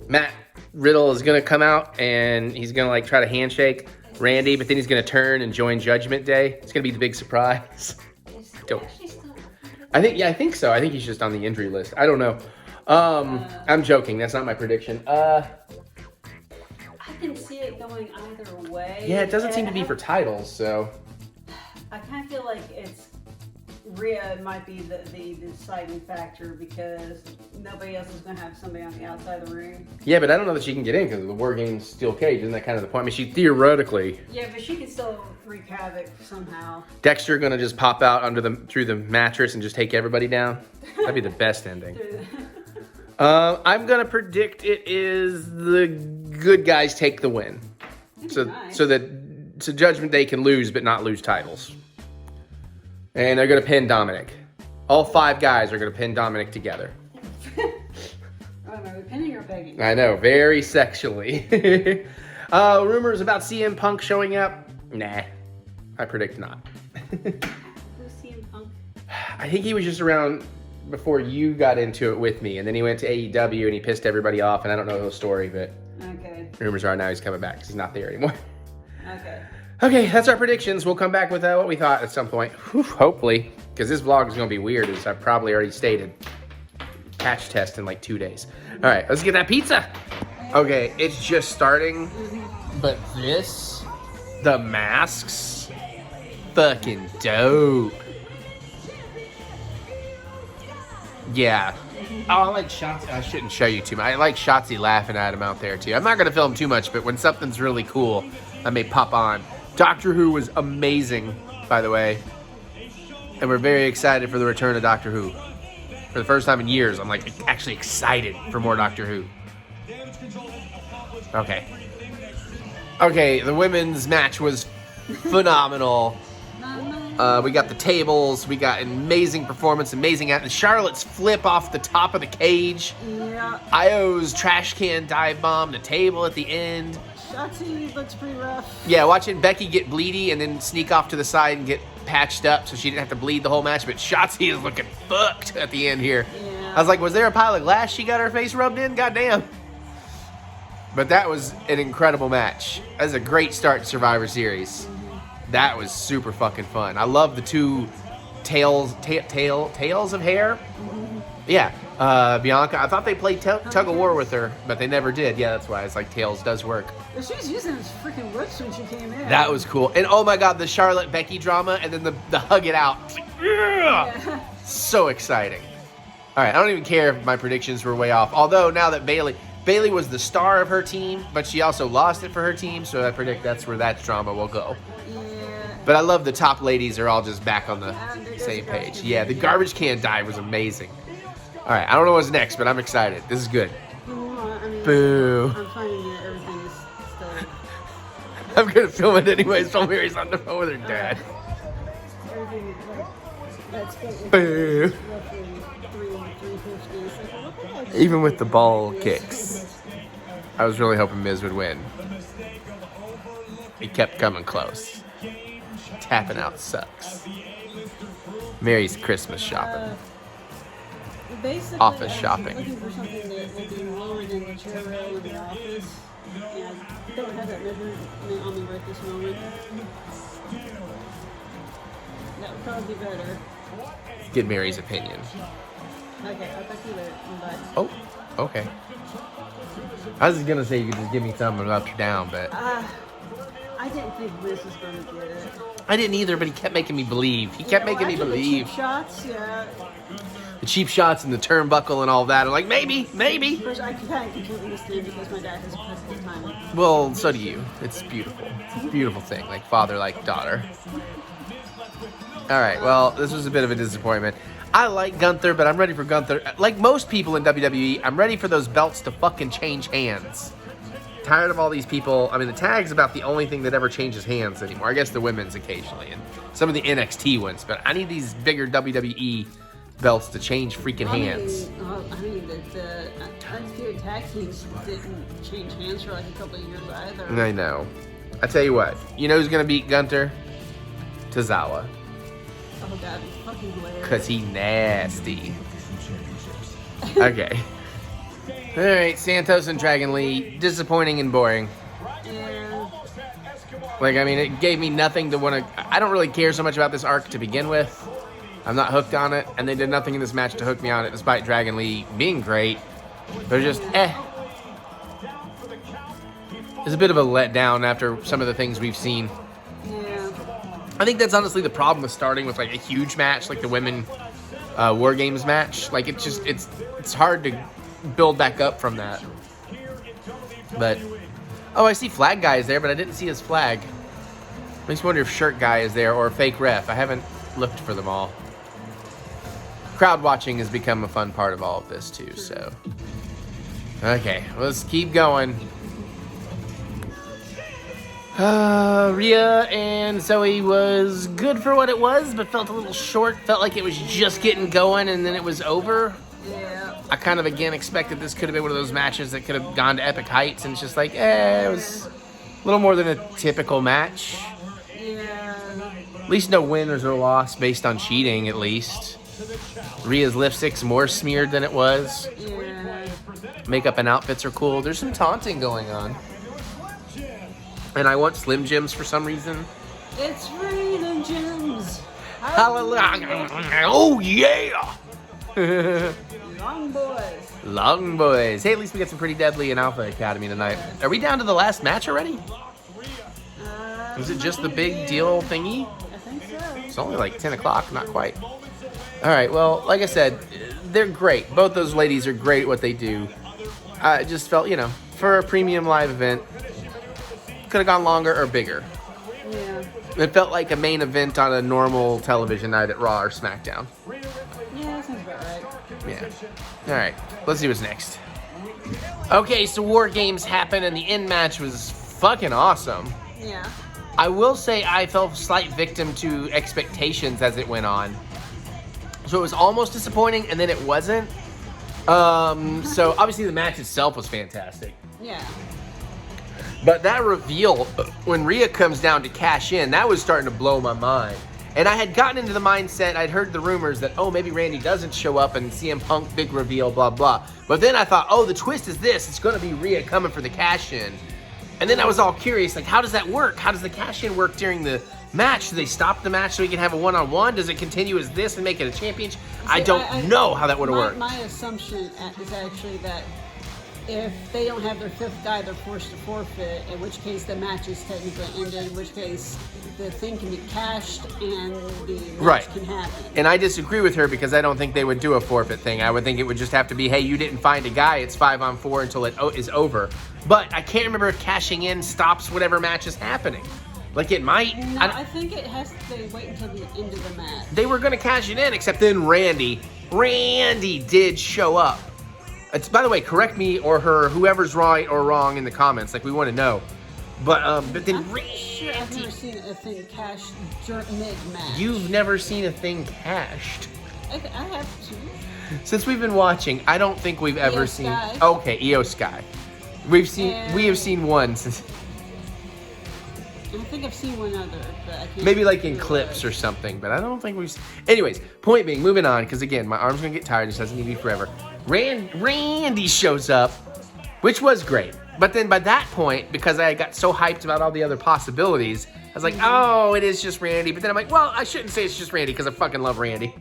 Matt Riddle is going to come out and he's going to like try to handshake Randy, but then he's going to turn and join Judgment Day. It's going to be the big surprise. I think so. I think he's just on the injury list. I don't know. I'm joking. That's not my prediction. I can see it going either way. Yeah, it doesn't seem to be for titles, so. I kind of feel like it's Rhea might be the deciding factor because nobody else is going to have somebody on the outside of the ring. Yeah, but I don't know that she can get in because of the War Games steel cage. Isn't that kind of the point? I mean, she theoretically... Yeah, but she can still wreak havoc somehow. Dexter gonna just pop out through the mattress and just take everybody down? That'd be the best ending. I'm gonna predict it is the good guys take the win. So Judgment Day can lose but not lose titles. And they're gonna pin Dominic. All 5 guys are gonna pin Dominic together. Are they pinning or pegging? I know, very sexually. Rumors about CM Punk showing up? Nah, I predict not. Who's CM Punk? I think he was just around before you got into it with me, and then he went to AEW and he pissed everybody off, and I don't know the whole story, but Okay. rumors are now he's coming back because he's not there anymore. Okay. Okay, that's our predictions. We'll come back with what we thought at some point, hopefully, because this vlog is going to be weird, as I've probably already stated. Patch test in like 2 days. All right, let's get that pizza. Okay, it's just starting, but the masks, fucking dope. Yeah. Oh, I like Shotzi. I shouldn't show you too much. I like Shotzi laughing at him out there too. I'm not going to film too much, but when something's really cool, I may pop on. Doctor Who was amazing, by the way. And we're very excited for the return of Doctor Who. For the first time in years, I'm like actually excited for more Doctor Who. Okay. Okay, the women's match was phenomenal. We got the tables. We got amazing performance, amazing. Charlotte's flip off the top of the cage. Yeah. Io's trash can dive bomb, the table at the end. Shotzi looks pretty rough. Yeah, watching Becky get bleedy and then sneak off to the side and get patched up so she didn't have to bleed the whole match. But Shotzi is looking fucked at the end here. Yeah. I was like, was there a pile of glass she got her face rubbed in? Goddamn. But that was an incredible match. That was a great start to Survivor Series. That was super fucking fun. I love the 2 tails of hair. Yeah, Bianca. I thought they played tug of war with her, but they never did. Yeah, that's why it's like tails does work. But she was using his freaking lips when she came in. That was cool. And oh my god, the Charlotte Becky drama, and then the hug it out. It's like, Yeah. so exciting. All right, I don't even care if my predictions were way off. Although now that Bayley was the star of her team, but she also lost it for her team, so I predict that's where that drama will go. Yeah. But I love the top ladies are all just back on the same page. Yeah, the garbage can dive was amazing. All right, I don't know what's next, but I'm excited. This is good. I mean, Boo. I'm finding that everything is still... I'm going to film it anyways while Mary's on the phone with her dad. Everything, like, that's good. Boo. Roughly 350. It's like, what the heck? Even with the ball kicks, I was really hoping Miz would win. He kept coming close. Tapping out sucks. Mary's Christmas shopping. Basically, Office I'm shopping. looking for something that will be lower than the chair rail in the office. And I don't have that measurement on me right this moment. That would probably be better. Get Mary's opinion. Okay, I'll talk to you later. Bye. Oh, okay. I was gonna say you could just give me something up or down, but I didn't think Liz was going to get it. I didn't either. But he kept making me believe. He kept making me After believe. The cheap shots, yeah. The cheap shots and the turnbuckle and all that. I'm like, maybe. Of course, I kind of completely understand because my dad has a perfect time. Well, so do you. It's beautiful. It's a beautiful thing, like father, like daughter. All right. Well, this was a bit of a disappointment. I like Gunther, but I'm ready for Gunther. Like most people in WWE, I'm ready for those belts to fucking change hands. Tired of all these people. I mean, the tag's about the only thing that ever changes hands anymore. I guess the women's occasionally and some of the NXT ones, but I need these bigger WWE belts to change freaking hands. I mean, the undisputed tag teams didn't change hands for like a couple of years either. I know. I tell you what. You know who's gonna beat Gunther? Tozawa. Oh god, it's fucking hilarious. Cause he nasty. Okay. All right, Santos and Dragon Lee, disappointing and boring. Yeah. Like, I mean, it gave me nothing to want to... I don't really care so much about this arc to begin with. I'm not hooked on it, and they did nothing in this match to hook me on it, despite Dragon Lee being great. They're just, It's a bit of a letdown after some of the things we've seen. Yeah. I think that's honestly the problem with starting with like a huge match, like the women War Games match. Like it's hard to build back up from that. But oh, I see flag guy is there, but I didn't see his flag. Makes me wonder if shirt guy is there or fake ref. I haven't looked for them all. Crowd watching has become a fun part of all of this too. So okay, let's keep going. Rhea and Zoe was good for what it was, but felt a little short. Felt like it was just getting going and then it was over. Yeah. I kind of, again, expected this could have been one of those matches that could have gone to epic heights, and it's just like, it was a little more than a typical match. Yeah. At least no winners or loss based on cheating, at least. Rhea's lipstick's more smeared than it was. Yeah. Makeup and outfits are cool. There's some taunting going on. And I want Slim Jims for some reason. It's raining gems. Hallelujah. Oh, yeah. Long boys. Long boys. Hey, at least we got some Pretty Deadly and Alpha Academy tonight. Are we down to the last match already? Was it just the big deal thingy? I think so. It's only like 10 o'clock, not quite. All right, well, like I said, they're great. Both those ladies are great at what they do. I just felt, for a premium live event, could have gone longer or bigger. Yeah. It felt like a main event on a normal television night at Raw or SmackDown. Yeah, that sounds about right. Yeah. All right, let's see what's next. Okay, so War Games happened, and the end match was fucking awesome. Yeah. I will say I fell slight victim to expectations as it went on. So it was almost disappointing, and then it wasn't. So obviously the match itself was fantastic. Yeah. But that reveal, when Rhea comes down to cash in, that was starting to blow my mind. And I had gotten into the mindset, I'd heard the rumors that, maybe Randy doesn't show up and CM Punk, big reveal, blah, blah. But then I thought, the twist is this. It's going to be Rhea coming for the cash in. And then I was all curious, like, how does that work? How does the cash in work during the match? Do they stop the match so we can have a one-on-one? Does it continue as this and make it a championship? I don't know how that would have worked. My assumption is actually that if they don't have their fifth guy, they're forced to forfeit, in which case the match is technically ended, in which case the thing can be cashed and the match can happen. And I disagree with her because I don't think they would do a forfeit thing. I would think it would just have to be, hey, you didn't find a guy, it's 5-on-4 until it is over. But I can't remember if cashing in stops whatever match is happening. Like it might. No, I think it has to wait until the end of the match. They were going to cash it in, except then Randy did show up. It's, by the way, correct me or her, whoever's right or wrong in the comments. Like, we want to know. But then I'm sure I've never seen a thing cashed mid-match. You've never seen a thing cashed? I have too. Since we've been watching, I don't think we've ever seen... Sky. Okay, Io Sky. We have seen one since... I think I've seen one other, but I can't... Maybe like in clips or something, but I don't think we've... Anyways, point being, moving on, because again, my arm's going to get tired. This doesn't need to be forever. Randy shows up, which was great. But then by that point, because I got so hyped about all the other possibilities, I was like, it is just Randy. But then I'm like, well, I shouldn't say it's just Randy because I fucking love Randy.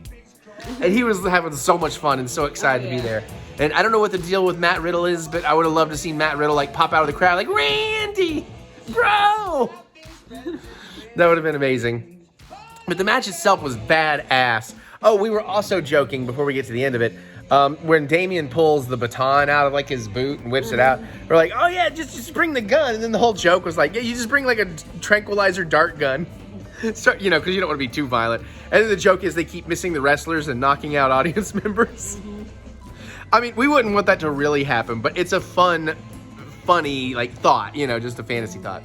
And he was having so much fun and so excited to be there. And I don't know what the deal with Matt Riddle is, but I would have loved to see Matt Riddle like pop out of the crowd like, Randy, bro. That would have been amazing. But the match itself was badass. Oh, we were also joking before we get to the end of it. When Damien pulls the baton out of like his boot and whips it out, we're like, oh yeah, just bring the gun. And then the whole joke was like, yeah, you just bring like a tranquilizer dart gun. So, because you don't want to be too violent. And then the joke is they keep missing the wrestlers and knocking out audience members. I mean, we wouldn't want that to really happen, but it's a funny like thought, just a fantasy thought.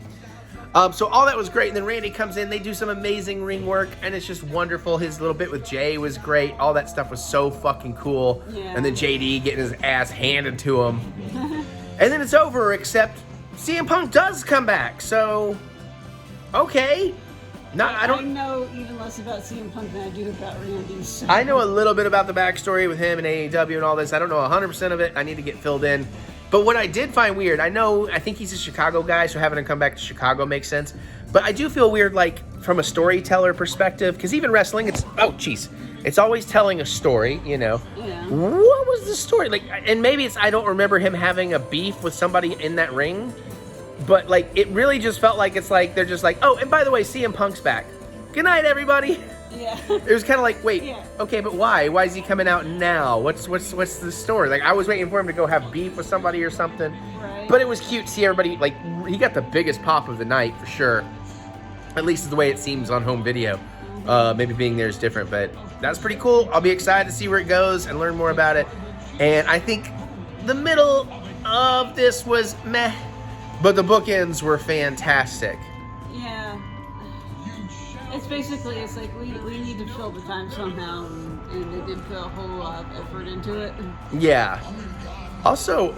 So all that was great, and then Randy comes in, they do some amazing ring work, and it's just wonderful. His little bit with Jay was great. All that stuff was so fucking cool. Yeah. And then JD getting his ass handed to him. And then it's over, except CM Punk does come back, so okay. I know even less about CM Punk than I do about Randy. So. I know a little bit about the backstory with him and AEW and all this. I don't know 100% of it. I need to get filled in. But what I did find weird, I think he's a Chicago guy, so having him come back to Chicago makes sense. But I do feel weird, like, from a storyteller perspective, because even wrestling, it's always telling a story, Yeah. What was the story? Like, and maybe I don't remember him having a beef with somebody in that ring, but, like, it really just felt like it's like, they're just like, oh, and by the way, CM Punk's back. good night, everybody. Yeah. It was kind of like, wait, Yeah. okay, but why? Why is he coming out now? What's the story? Like, I was waiting for him to go have beef with somebody or something. Right. But it was cute to see everybody, like, he got the biggest pop of the night for sure. At least the way it seems on home video. Maybe being there is different, but that's pretty cool. I'll be excited to see where it goes and learn more about it. And I think the middle of this was meh, but the bookends were fantastic. Yeah. It's basically, it's like we need to fill the time somehow, and they did put a whole lot of effort into it. Yeah. Also,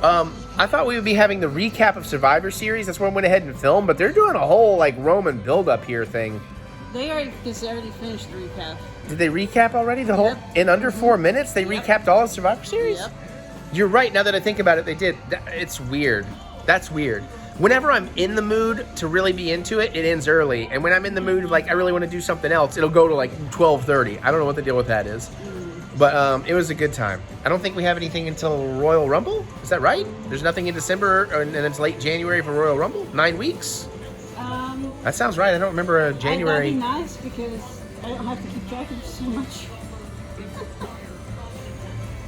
I thought we would be having the recap of Survivor Series. That's where I went ahead and filmed, but they're doing a whole, like, Roman build-up here thing. They already finished the recap. Did they recap already? The whole Yep. in under 4 minutes? They recapped all of Survivor Series? Yep. You're right. Now that I think about it, they did. It's weird. That's weird. Whenever I'm in the mood to really be into it, it ends early. And when I'm in the mood of, like, I really want to do something else, it'll go to, like, 12:30. I don't know what the deal with that is. But it was a good time. I don't think we have anything until Royal Rumble. Is that right? There's nothing in December, and it's late January for Royal Rumble? 9 weeks? That sounds right. I don't remember a January. That'd be nice because I don't have to keep track of so much.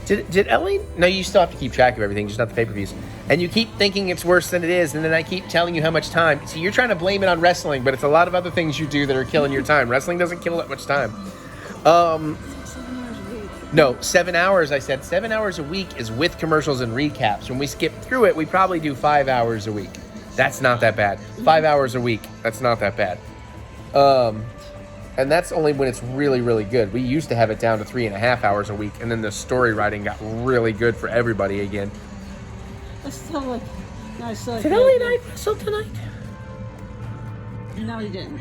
Did Ellie? No, you still have to keep track of everything, just not the pay-per-views. And you keep thinking it's worse than it is, and then I keep telling you how much time. See, you're trying to blame it on wrestling, but it's a lot of other things you do that are killing your time. Wrestling doesn't kill that much time. 7 hours a week. No, 7 hours. I said 7 hours a week is with commercials and recaps. When we skip through it, we probably do 5 hours a week. That's not that bad. 5 hours a week. That's not that bad. And that's only when it's really, really good. We used to have it down to 3.5 hours a week, and then the story writing got really good for everybody again. I still like. No, I still like. Did Ellie and I wrestle tonight? No, he didn't.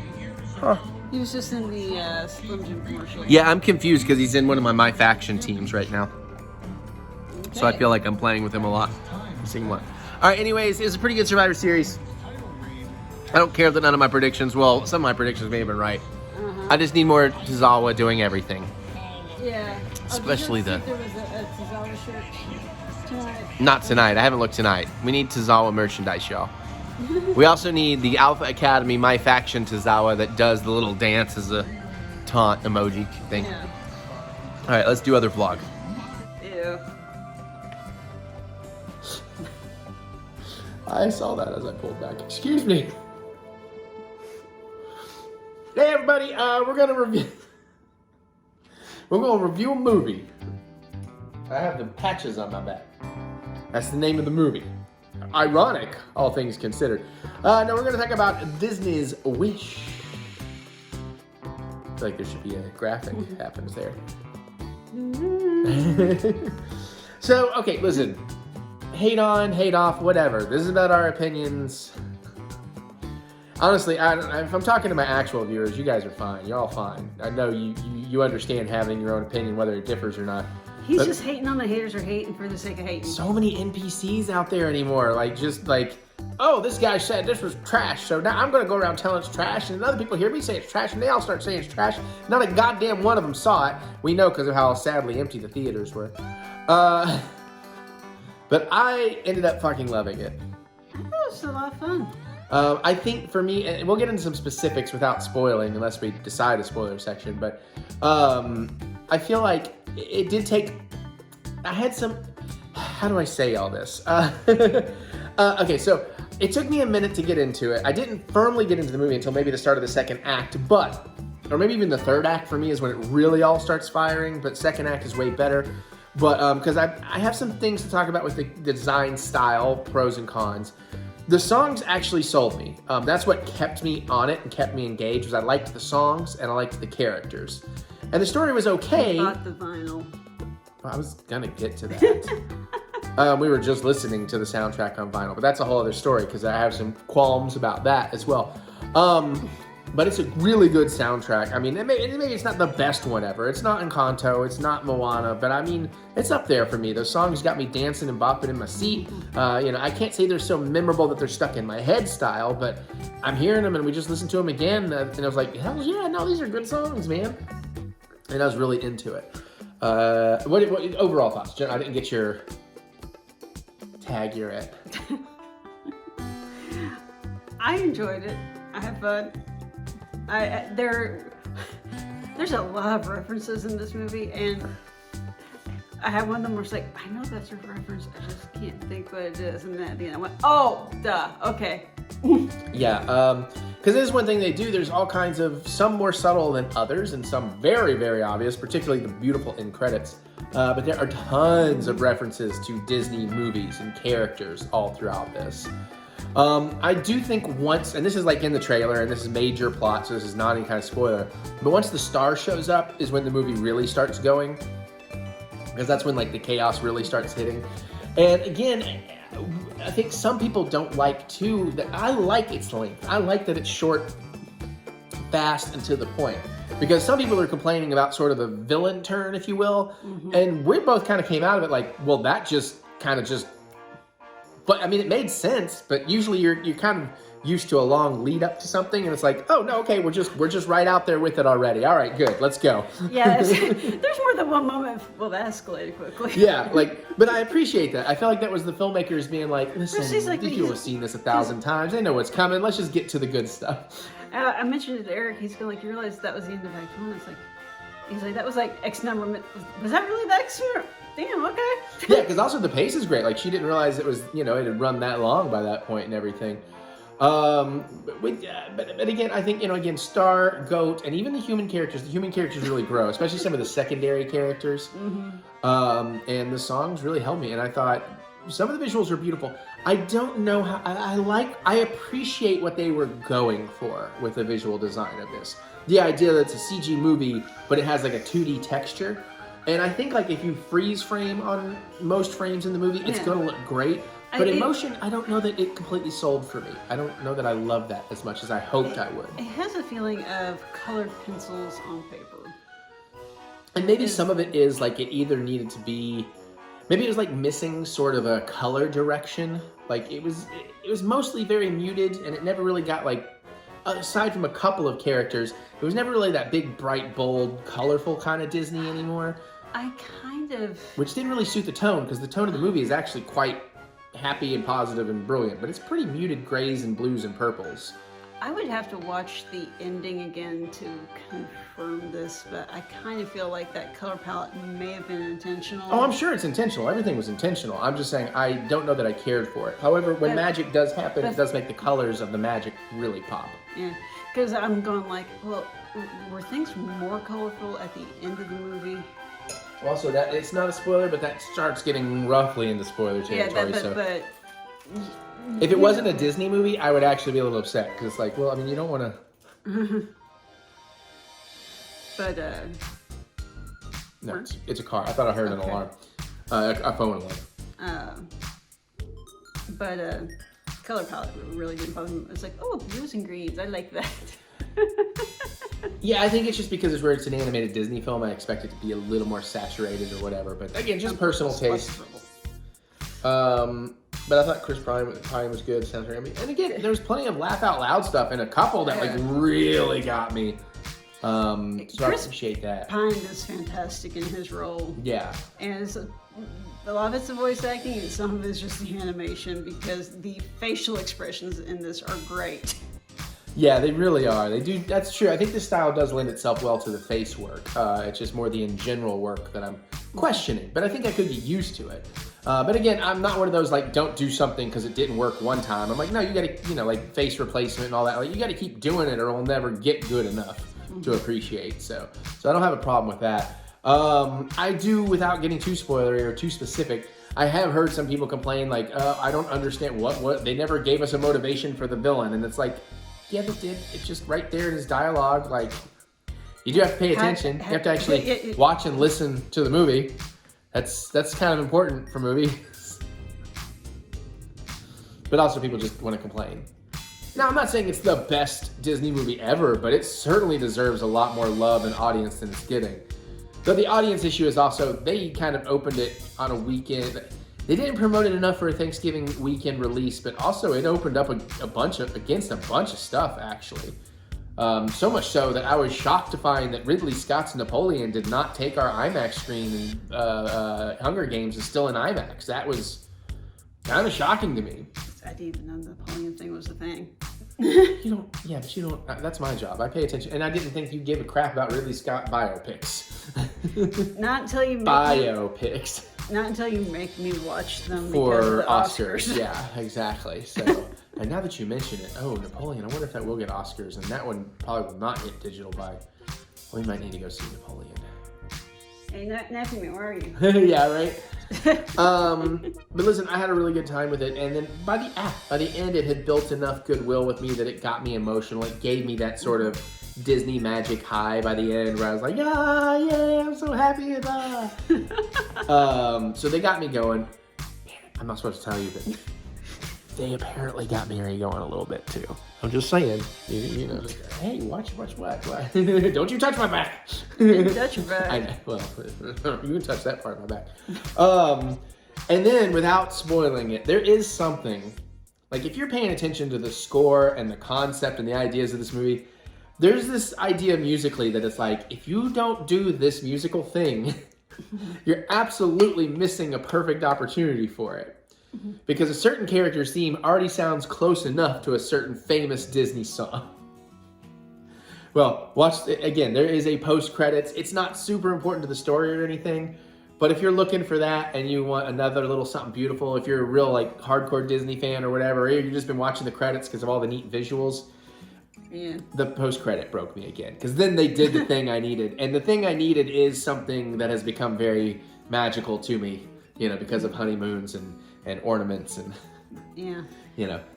Huh. He was just in the Slim Jim commercial. Yeah, I'm confused because he's in one of my faction teams right now. So I Okay. feel like I'm playing with him a lot. I'm seeing what. All right, anyways, it was a pretty good Survivor Series. I don't care that none of my predictions, well, some of my predictions may have been right. I just need more Tozawa doing everything. Yeah. Especially did you the- see there was a Tozawa shirt tonight? Not tonight. I haven't looked tonight. We need Tozawa merchandise, y'all. We also need the Alpha Academy My Faction Tozawa that does the little dance as a taunt emoji thing. Yeah. All right, let's do other vlog. Ew. I saw that as I pulled back. Excuse me. Hey everybody, we're gonna review. We're gonna review a movie. I have the patches on my back. That's the name of the movie. Ironic, all things considered. No, we're gonna talk about Disney's Wish. I feel like there should be a graphic that happens there. So, okay, listen. Hate on, hate off, whatever. This is about our opinions. Honestly, if I'm talking to my actual viewers, you guys are fine. You're all fine. I know you understand having your own opinion, whether it differs or not. He's But just hating on the haters or hating for the sake of hating. so many NPCs out there anymore. Like, just like, oh, this guy said this was trash, so now I'm going to go around telling it's trash, and other people hear me say it's trash, and they all start saying it's trash. Not a goddamn one of them saw it. We know because of how sadly empty the theaters were. But I ended up fucking loving it. I thought it was a lot of fun. I think for me, and we'll get into some specifics without spoiling, unless we decide a spoiler section, but I feel like it did take, I had some, how do I say all this? Okay, so it took me a minute to get into it. I didn't firmly get into the movie until maybe the start of the second act, or maybe even the third act for me is when it really all starts firing, but second act is way better. But because I have some things to talk about with the design style, pros and cons. The songs actually sold me. That's what kept me on it and kept me engaged, was I liked the songs and I liked the characters. And the story was okay. I bought the vinyl. I was gonna get to that. We were just listening to the soundtrack on vinyl, but that's a whole other story because I have some qualms about that as well. But it's a really good soundtrack. I mean, maybe it's not the best one ever. It's not Encanto, it's not Moana, but I mean, it's up there for me. Those songs got me dancing and bopping in my seat. I can't say they're so memorable that they're stuck in my head style, but I'm hearing them and we just listened to them again, and I was like, hell yeah, no, these are good songs, man. And I was really into it. What overall thoughts? Jen, I didn't get your tag you're at. I enjoyed it. I had fun. There's a lot of references in this movie, and I had one of them where it's like, I know that's a reference, I just can't think what it is. And then at the end I went, oh, duh, okay. Yeah, because this is one thing they do. There's all kinds of, some more subtle than others, and some very, very obvious, particularly the beautiful end credits. But there are tons of references to Disney movies and characters all throughout this. I do think once, and this is like in the trailer, and this is major plot, so this is not any kind of spoiler, but once the star shows up is when the movie really starts going, because that's when like the chaos really starts hitting. And again, I think some people don't like too, that I like its length. I like that it's short, fast, and to the point. Because some people are complaining about sort of the villain turn, if you will, and we both kind of came out of it like, well, that just kind of just, but I mean, it made sense, but usually you're kind of used to a long lead up to something, and it's like, oh no, okay, we're just right out there with it already. All right, good, let's go. Yeah, there's more than one moment. Well, that escalated quickly. Yeah, like, but I appreciate that. I felt like that was the filmmakers being like, listen, like, these people have seen this 1,000 times. They know what's coming. Let's just get to the good stuff. I mentioned it to Eric. He's going like, you realize that was the end of Act 1? It's like, he's like, that was like X number. Was that really the X number? Damn, okay. Yeah, because also the pace is great. Like, she didn't realize it was, it had run that long by that point and everything. But again, I think, again, Star, Goat, and even the human characters really grow, especially some of the secondary characters. And the songs really helped me, and I thought some of the visuals are beautiful. I don't know how, I appreciate what they were going for with the visual design of this. The idea that it's a CG movie, but it has like a 2D texture. And I think like if you freeze frame on most frames in the movie, it's going to look great. But in motion, I don't know that it completely sold for me. I don't know that I love that as much as I hoped I would. It has a feeling of colored pencils on paper. And maybe some of it is like it either needed to be, maybe it was like missing sort of a color direction. Like it was mostly very muted, and it never really got like, aside from a couple of characters, it was never really that big, bright, bold, colorful kind of Disney anymore. I kind of... Which didn't really suit the tone, because the tone of the movie is actually quite happy and positive and brilliant, but it's pretty muted grays and blues and purples. I would have to watch the ending again to confirm this, but I kind of feel like that color palette may have been intentional. Oh, I'm sure it's intentional. Everything was intentional. I'm just saying I don't know that I cared for it. However, when magic does happen, it does make the colors of the magic really pop. Yeah, because I'm going like, well, were things more colorful at the end of the movie? Also, that it's not a spoiler, but that starts getting roughly into spoiler territory. Yeah, but if it wasn't a Disney movie, I would actually be a little upset, because it's like, well, I mean, you don't want to. But no, it's a car. I thought I heard an alarm, a phone alarm. But color palette really didn't bother me. It's like, oh, blues and greens. I like that. Yeah, I think it's just because it's an animated Disney film. I expect it to be a little more saturated or whatever. But again, just personal taste. But I thought Chris Pine was good. And again, there was plenty of laugh out loud stuff and a couple that like really got me. So I appreciate that. Pine is fantastic in his role. Yeah. And it's a lot of it's the voice acting, and some of it's just the animation, because the facial expressions in this are great. Yeah, they really are. They do. That's true. I think this style does lend itself well to the face work. It's just more the in general work that I'm questioning. But I think I could get used to it. But again, I'm not one of those like, don't do something because it didn't work one time. I'm like, no, you got to, like face replacement and all that. Like, you got to keep doing it, or it'll never get good enough to appreciate. So I don't have a problem with that. I do, without getting too spoilery or too specific, I have heard some people complain like, I don't understand what they never gave us a motivation for the villain, and it's like, yeah, they did. It's just right there in his dialogue. Like, you do have to pay attention. You have to actually watch and listen to the movie. That's kind of important for movies. But also people just want to complain. Now, I'm not saying it's the best Disney movie ever, but it certainly deserves a lot more love and audience than it's getting. Though the audience issue is also, they kind of opened it on a weekend. They didn't promote it enough for a Thanksgiving weekend release, but also it opened up against a bunch of stuff, actually. So much so that I was shocked to find that Ridley Scott's Napoleon did not take our IMAX screen, and Hunger Games is still in IMAX. That was kind of shocking to me. I didn't even know the Napoleon thing was a thing. You don't. Yeah, but you don't. That's my job. I pay attention, and I didn't think you gave a crap about Ridley Scott biopics. Not until you make biopics. Not until you make me watch them For because of the Oscars. Yeah, exactly. So, and now that you mention it, Napoleon. I wonder if that will get Oscars, and that one probably will not get digital by. We might need to go see Napoleon. Hey, Nephew, where are you? Yeah, right. But listen, I had a really good time with it, and then by the end, it had built enough goodwill with me that it got me emotional. It gave me that sort of Disney magic high by the end, where I was like, yeah, I'm so happy. So they got me going. Man, I'm not supposed to tell you, but they apparently got Mary going a little bit too. I'm just saying, you know, hey, watch what? Don't you touch my back. Touch your back. I know. Well, you can touch that part of my back. And then, without spoiling it, there is something, like if you're paying attention to the score and the concept and the ideas of this movie, there's this idea musically that it's like, if you don't do this musical thing, you're absolutely missing a perfect opportunity for it. Because a certain character's theme already sounds close enough to a certain famous Disney song. Well, again, there is a post-credits. It's not super important to the story or anything, but if you're looking for that and you want another little something beautiful, if you're a real like hardcore Disney fan or whatever, or you've just been watching the credits because of all the neat visuals, yeah, the post-credit broke me again. Because then they did the thing I needed. And the thing I needed is something that has become very magical to me, you know, because of honeymoons and ornaments and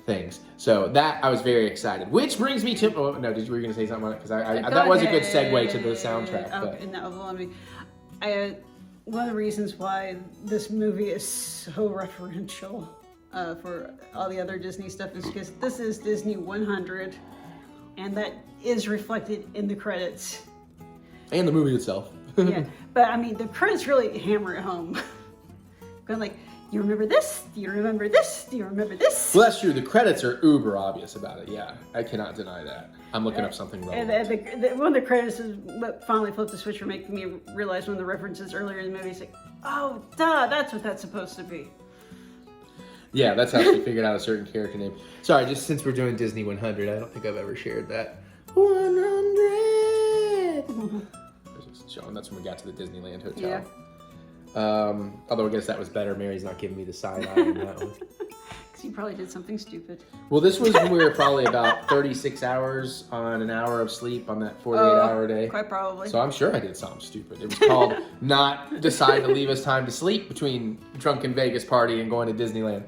things. So that I was very excited. Which brings me to were you going to say something on it? Because that was a good segue to the soundtrack. Okay, no, well, one of the reasons why this movie is so referential for all the other Disney stuff is because this is Disney 100, and that is reflected in the credits and the movie itself. Yeah, but I mean the credits really hammer it home. Going like, you remember this? Do you remember this? Do you remember this? Well, that's true. The credits are uber obvious about it. Yeah, I cannot deny that. I'm looking up something wrong. And one of the credits is what finally flipped the switch for making me realize one of the references earlier in the movie. It's like, oh, duh, that's what that's supposed to be. Yeah, that's how she figured out a certain character name. Sorry, just since we're doing Disney 100, I don't think I've ever shared that. 100! That's when we got to the Disneyland Hotel. Yeah. Although I guess that was better. Mary's not giving me the side eye on that one. Because you probably did something stupid. Well, this was when we were probably about 36 hours on an hour of sleep on that 48-hour day. Quite probably. So I'm sure I did something stupid. It was called not decide to leave us time to sleep between drunken Vegas party and going to Disneyland.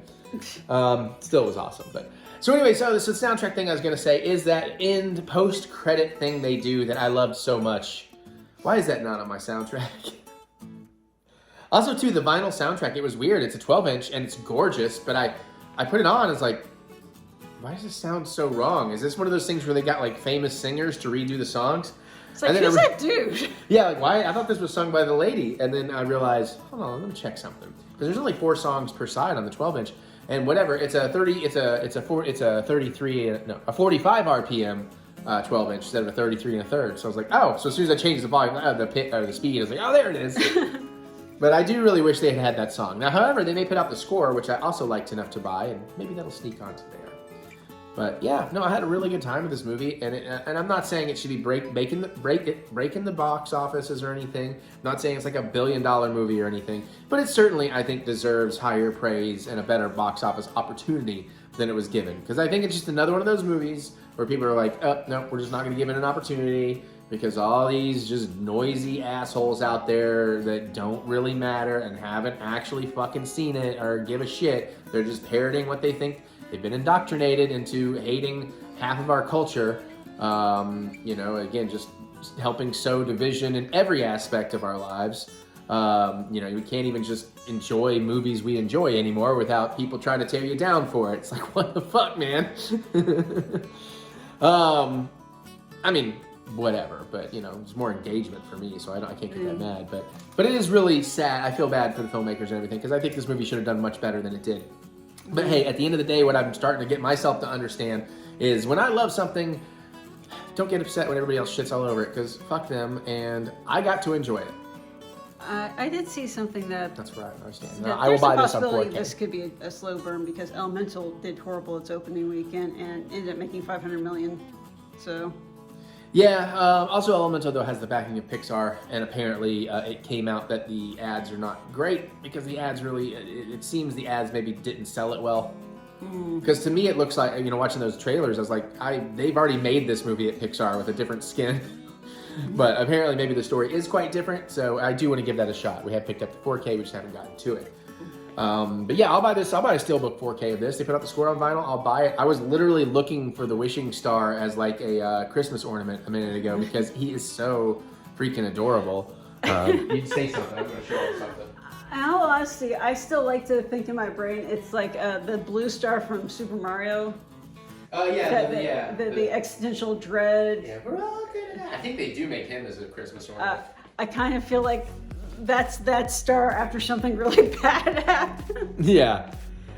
Still was awesome. But so anyway, so the soundtrack thing I was going to say is that end post-credit thing they do that I loved so much. Why is that not on my soundtrack? Also, too, the vinyl soundtrack, it was weird. It's a 12-inch, and it's gorgeous, but I put it on, it's like, why does this sound so wrong? Is this one of those things where they got, like, famous singers to redo the songs? It's like, who's that dude? Yeah, like, why? I thought this was sung by the lady, and then I realized, hold on, let me check something. Because there's only 4 songs per side on the 12-inch, and whatever, it's a 45 RPM 12-inch instead of a 33 and a third. So I was like, oh, so as soon as I changed the volume, the speed, I was like, oh, there it is. But I do really wish they had that song. Now, however, they may put out the score, which I also liked enough to buy, and maybe that'll sneak onto there. But yeah, no, I had a really good time with this movie, and I'm not saying it should be breaking the box offices or anything. I'm not saying it's like $1 billion movie or anything, but it certainly, I think, deserves higher praise and a better box office opportunity than it was given. Because I think it's just another one of those movies where people are like, oh, no, we're just not going to give it an opportunity. Because all these just noisy assholes out there that don't really matter and haven't actually fucking seen it or give a shit. They're just parroting what they think. They've been indoctrinated into hating half of our culture. Again, just helping sow division in every aspect of our lives. We can't even just enjoy movies we enjoy anymore without people trying to tear you down for it. It's like, what the fuck, man? Whatever, but it's more engagement for me, so I can't get that mad. But it is really sad. I feel bad for the filmmakers and everything because I think this movie should have done much better than it did. But hey, at the end of the day, what I'm starting to get myself to understand is when I love something, don't get upset when everybody else shits all over it because fuck them, and I got to enjoy it. I did see something that That's what I understand. that I will there's buy a this on possibility 4K. this could be a slow burn because Elemental did horrible its opening weekend and ended up making $500 million. So. Yeah, also Elemental though has the backing of Pixar, and apparently it came out that the ads are not great because the ads really, it seems the ads maybe didn't sell it well. Because to me it looks like, you know, watching those trailers, I was like, they've already made this movie at Pixar with a different skin. But apparently maybe the story is quite different, so I do want to give that a shot. We have picked up the 4K, we just haven't gotten to it. But yeah, I'll buy this. I'll buy a Steelbook 4K of this. They put out the score on vinyl. I'll buy it. I was literally looking for the wishing star as like a Christmas ornament a minute ago because he is so freaking adorable. You'd say something. I'm going to show you something. In all honesty, I still like to think in my brain it's like the blue star from Super Mario. Oh yeah, The existential dread. Yeah, we're all good at that. I think they do make him as a Christmas ornament. I kind of feel like that's that star after something really bad happened. Yeah.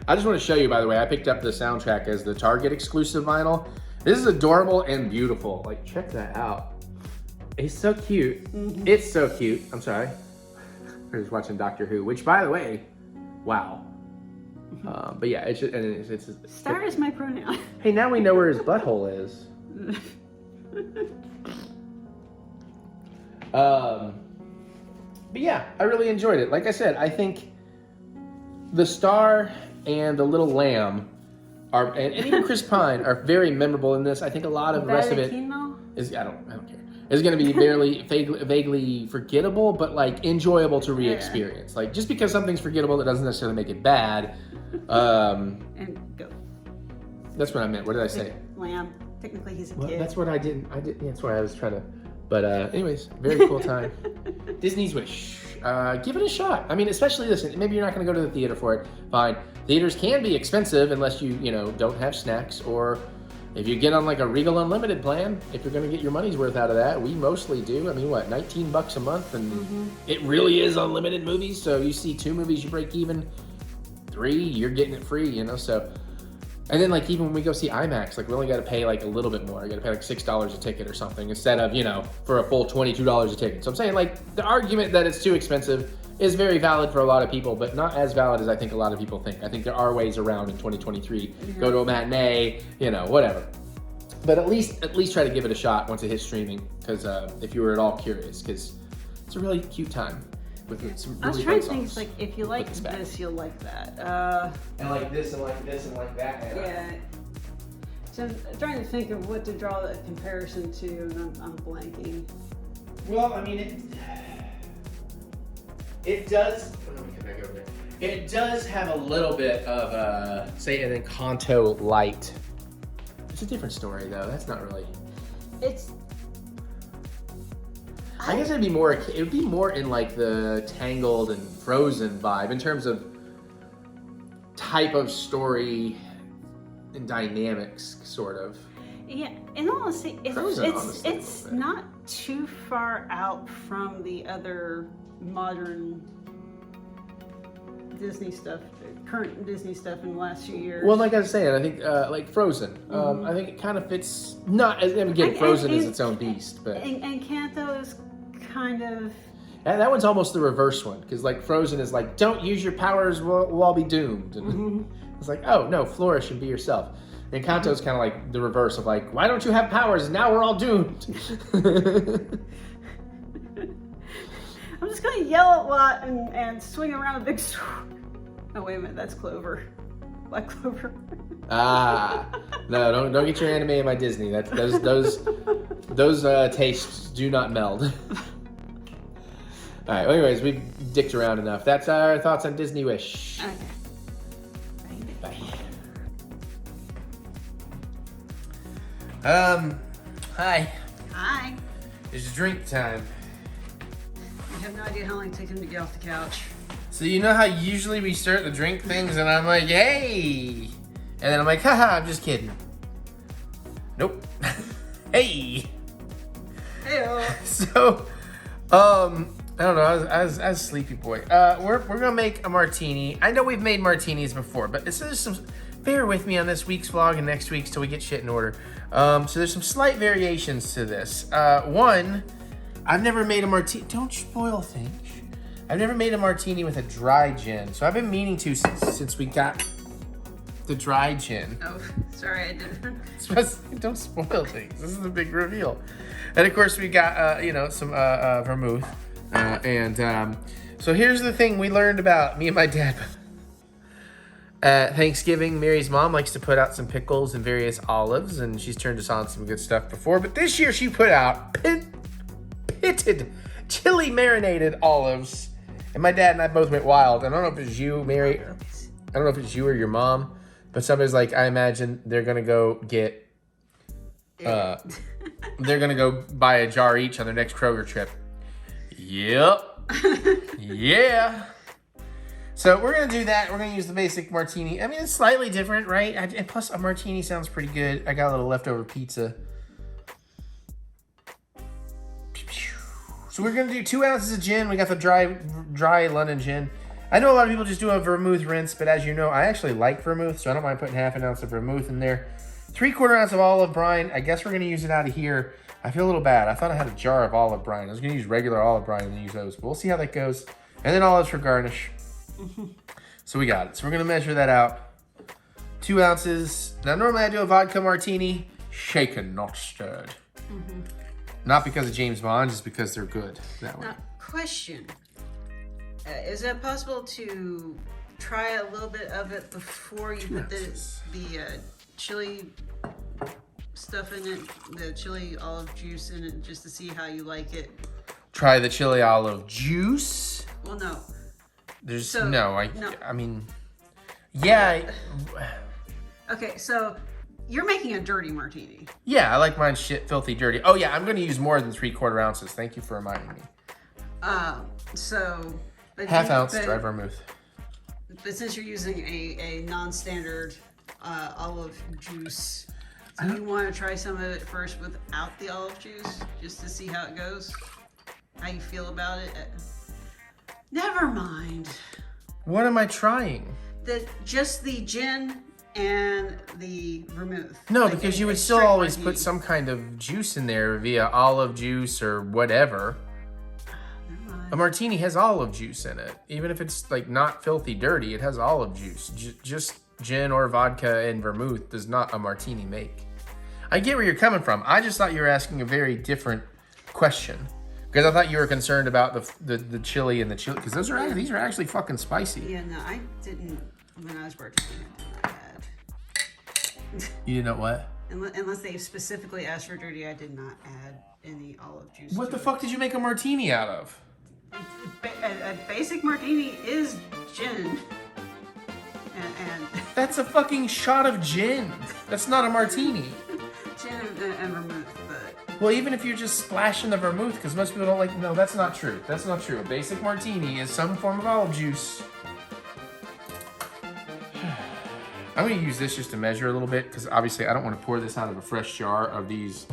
I just want to show you, by the way, I picked up the soundtrack as the Target exclusive vinyl. This is adorable and beautiful. Like, check that out. It's so cute. Mm-hmm. It's so cute. I'm sorry. We're just watching Doctor Who, which, by the way, wow. But yeah, it's Star is my pronoun. Hey, now we know where his butthole is. But yeah, I really enjoyed it. Like I said, I think the star and the little lamb are, and even Chris Pine are very memorable in this. I think a lot of the rest of it is, I don't care. It's going to be vaguely forgettable, but like enjoyable to re-experience. Like just because something's forgettable, that doesn't necessarily make it bad. And go. That's what I meant. What did I say? Lamb. Technically, he's a Well, kid. that's what I didn't. That's why I was trying to. But anyways, very cool time. Disney's Wish. Give it a shot. I mean, especially listen. Maybe you're not going to go to the theater for it. Fine. Theaters can be expensive unless you don't have snacks, or if you get on like a Regal Unlimited plan. If you're going to get your money's worth out of that, we mostly do. I mean, what, $19 a month, and it really is unlimited movies. So you see 2 movies, you break even. 3, you're getting it free. So. And then like even when we go see IMAX, like we only got to pay like a little bit more. I got to pay like $6 a ticket or something instead of, for a full $22 a ticket. So I'm saying like the argument that it's too expensive is very valid for a lot of people, but not as valid as I think a lot of people think. I think there are ways around in 2023. Go to a matinee, whatever. But at least try to give it a shot once it hits streaming, because if you were at all curious, because it's a really cute time. With some really I was trying to think, songs. like, if you like this, you'll like that. And like this and like this and like that. Yeah. So I'm trying to think of what to draw a comparison to, and I'm blanking. Well, I mean, it does. Let me come back over there. It does have a little bit of, say, an Encanto light. It's a different story, though. That's not really. I guess it would be more in like the Tangled and Frozen vibe in terms of type of story and dynamics, sort of. Yeah, and honestly, it's not too far out from the other modern Disney stuff, current Disney stuff in the last few years. Well, like I was saying, I think like Frozen. I think it kind of fits. Not again, Frozen is its own beast, but Encanto is kind of. And that one's almost the reverse one, because like Frozen is like, don't use your powers, we'll all be doomed. And it's like, oh no, flourish and be yourself. And Encanto's kind of like the reverse of like, why don't you have powers? Now we're all doomed. I'm just gonna yell a lot and swing around a big sword. Oh wait a minute, that's Clover. Black Clover. No, don't get your anime in my Disney. That's those tastes do not meld. All right. Well, anyways, we've dicked around enough. That's our thoughts on Disney Wish. Okay. Bye. Hi. Hi. It's drink time. I have no idea how long it takes him to get off the couch. So you know how usually we start the drink things and I'm like, hey! And then I'm like, haha, I'm just kidding. Nope. Hey! Hey-o. So, I don't know, I was sleepy boy. We're gonna make a martini. I know we've made martinis before, but bear with me on this week's vlog and next week's till we get shit in order. So there's some slight variations to this. One, I've never made a martini. Don't spoil things. I've never made a martini with a dry gin, so I've been meaning to since we got the dry gin. Oh, sorry, I didn't. Don't spoil things. This is a big reveal. And of course, we got some vermouth, so here's the thing we learned about me and my dad. Thanksgiving, Mary's mom likes to put out some pickles and various olives, and she's turned us on some good stuff before. But this year, she put out pitted, chili marinated olives, and my dad and I both went wild. I don't know if it's you, Mary. I don't know if it's you or your mom, but somebody's like, I imagine they're gonna go get. They're gonna go buy a jar each on their next Kroger trip. Yep. Yeah. So we're gonna do that. We're gonna use the basic martini. I mean, it's slightly different, right? And plus, a martini sounds pretty good. I got a little leftover pizza. So we're gonna do 2 ounces of gin. We got the dry London gin. I know a lot of people just do a vermouth rinse, but as you know, I actually like vermouth, so I don't mind putting half an ounce of vermouth in there. 3/4 ounce of olive brine. I guess we're gonna use it out of here. I feel a little bad. I thought I had a jar of olive brine. I was gonna use regular olive brine and then use those, but we'll see how that goes. And then olives for garnish. So we got it. So we're gonna measure that out. 2 ounces. Now normally I do a vodka martini, shaken, not stirred. Not because of James Bond, just because they're good that way. Now, question. Is it possible to try a little bit of it before you put the chili stuff in it, the chili olive juice in it, just to see how you like it? Try the chili olive juice? Well, no. There's no. I mean, yeah. Okay, so you're making a dirty martini. Yeah, I like mine shit filthy dirty. Oh yeah, I'm gonna use more than 3/4 ounces. Thank you for reminding me. So. Half ounce dry vermouth. But since you're using a non-standard olive juice, do you want to try some of it first without the olive juice, just to see how it goes? How you feel about it? Never mind. What am I trying? Just the gin and the vermouth. No, because you would still always put some kind of juice in there via olive juice or whatever. A martini has olive juice in it. Even if it's like not filthy dirty, it has olive juice. Just gin or vodka and vermouth does not a martini make. I get where you're coming from. I just thought you were asking a very different question. Because I thought you were concerned about the chili and the chili. Because these are actually fucking spicy. Yeah, no, I didn't. When I was bartending, I did not add. You didn't know what? Unless they specifically asked for dirty, I did not add any olive juice. What the fuck did you make a martini out of? A basic martini is gin. And That's a fucking shot of gin. That's not a martini. Gin and vermouth, but... Well, even if you're just splashing the vermouth, because most people don't like... No, that's not true. That's not true. A basic martini is some form of olive juice. I'm going to use this just to measure a little bit, because obviously I don't want to pour this out of a fresh jar of these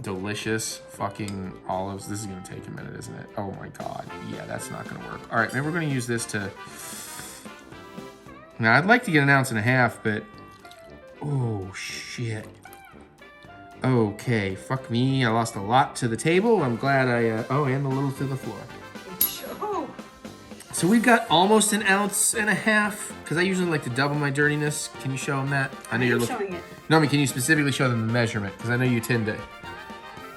delicious fucking olives. This is going to take a minute, isn't it? Oh my god. Yeah, that's not going to work. All right, maybe we're going to use this to... Now, I'd like to get 1.5 ounces, but... Oh, shit. Okay, fuck me. I lost a lot to the table. I'm glad I... Oh, and a little to the floor. Oh. So we've got almost 1.5 ounces, because I usually like to double my dirtiness. Can you show them that? I know you're looking... showing it. No, I mean, can you specifically show them the measurement? Because I know you tend to...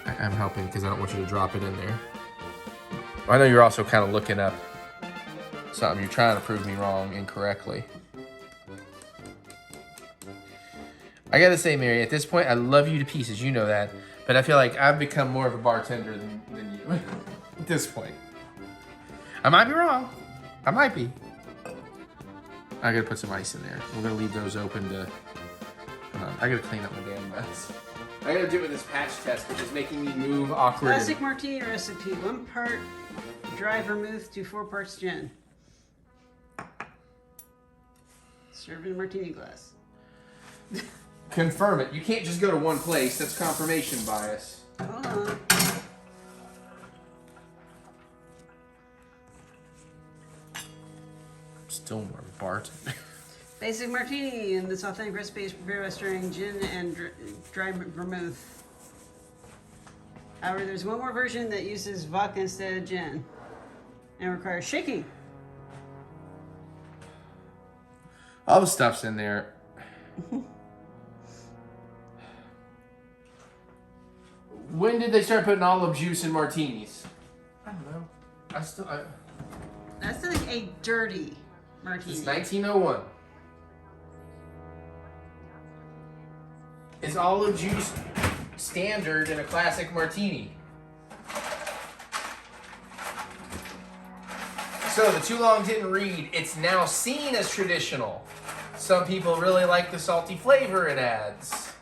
I'm helping because I don't want you to drop it in there. I know you're also kind of looking up something. You're trying to prove me wrong incorrectly. I gotta say, Mary, at this point, I love you to pieces. You know that. But I feel like I've become more of a bartender than you at this point. I might be wrong. I might be. I gotta put some ice in there. We're gonna leave those open to... Hold on. I gotta clean up my damn mess. I gotta do it with this patch test, which is making me move awkward. Classic martini recipe: 1 part dry vermouth to 4 parts gin. Serve in a martini glass. Confirm it. You can't just go to one place. That's confirmation bias. Hold on. Still more of a bartender. Basic martini, and this authentic recipe is prepared by stirring gin and dry vermouth. However, there's one more version that uses vodka instead of gin. and requires shaking. All the stuff's in there. When did they start putting olive juice in martinis? I don't know. That's like a dirty martini. It's 1901. Is olive juice standard in a classic martini? So the too long didn't read. It's now seen as traditional. Some people really like the salty flavor it adds.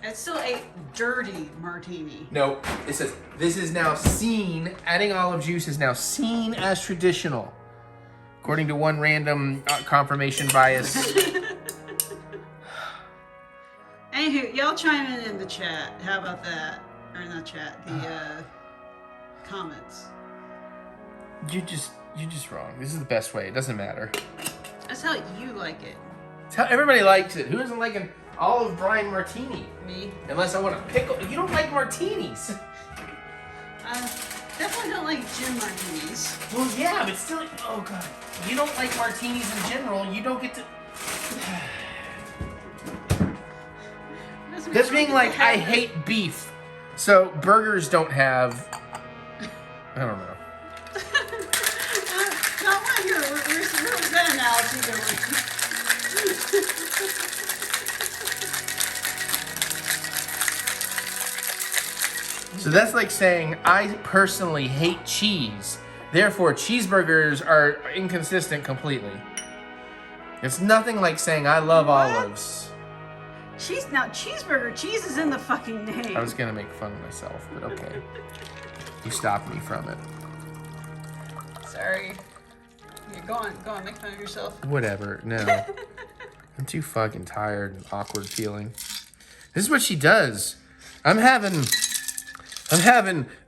It's still a dirty martini. No, it says this is now seen. Adding olive juice is now seen as traditional, according to one random confirmation bias. Anywho, y'all chime in the chat. How about that? Or not chat, the comments. You're just wrong. This is the best way. It doesn't matter. That's how you like it. It's how everybody likes it. Who doesn't like an olive brine martini? Me. Unless I want to pickle. You don't like martinis. Definitely don't like gin martinis. Well, yeah, but still. Oh god. You don't like martinis in general. You don't get to. That's being like, I hate beef. So burgers don't have. I don't know. Not one here. Where's that analogy going? So that's like saying, I personally hate cheese. Therefore, cheeseburgers are inconsistent completely. It's nothing like saying, I love olives. Cheeseburger. Cheese is in the fucking name. I was going to make fun of myself, but okay. You stopped me from it. Sorry. Yeah, go on, make fun of yourself. Whatever, no. I'm too fucking tired and awkward feeling. This is what she does. I'm having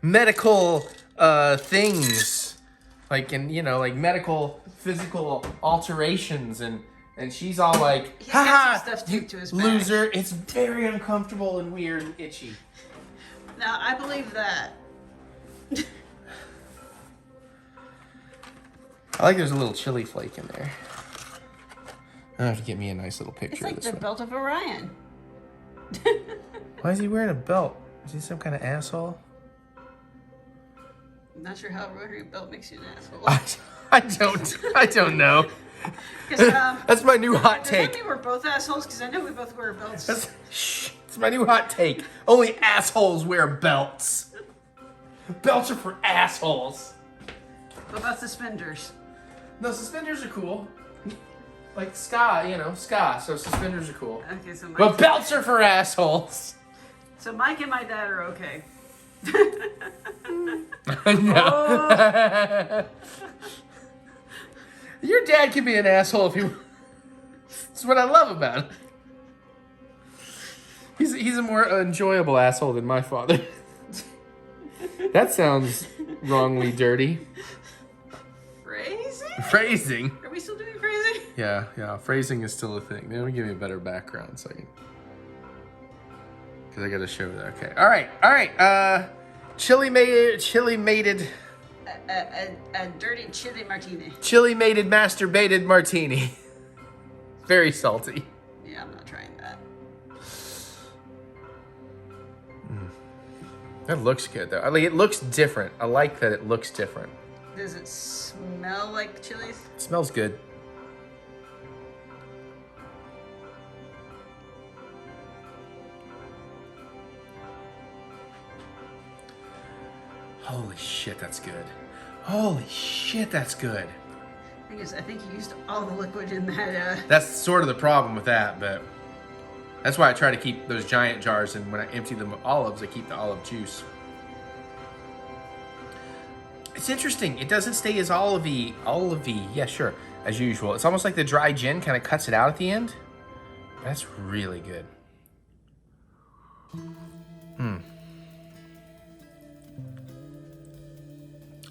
medical things, like like medical physical alterations, and she's all like, He's got haha, some stuff taped to his back. loser. It's very uncomfortable and weird and itchy. Now I believe that. I like there's a little chili flake in there. I have to get me a nice little picture It's like of this the one. belt of Orion. Why is he wearing a belt? Is he some kind of asshole? I'm not sure how wearing a belt makes you an asshole. I don't know. That's my new hot Does that take. mean we're both assholes? Because I know we both wear belts. It's my new hot take. Only assholes wear belts. Belts are for assholes. What about suspenders? No, suspenders are cool. Like ska, ska. So suspenders are cool. Okay, so But belts are for assholes. So Mike and my dad are okay. No. Your dad can be an asshole if he. That's what I love about him. He's a more enjoyable asshole than my father. That sounds wrongly dirty. Phrasing? Are we still doing phrasing? Yeah. Phrasing is still a thing. Let me give you a better background so I can. Because I got to show that. Okay. All right. Chili mated. A dirty chili martini. Chili mated masturbated martini. Very salty. Yeah, I'm not trying that. That looks good though. It looks different. I like that it looks different. Does it smell like chilies? It smells good. Holy shit, that's good. Holy shit, that's good. I think you used all the liquid in that. That's sort of the problem with that, but that's why I try to keep those giant jars, and when I empty them of olives, I keep the olive juice. It's interesting. It doesn't stay as olivey. Yeah, sure, as usual. It's almost like the dry gin kind of cuts it out at the end. That's really good.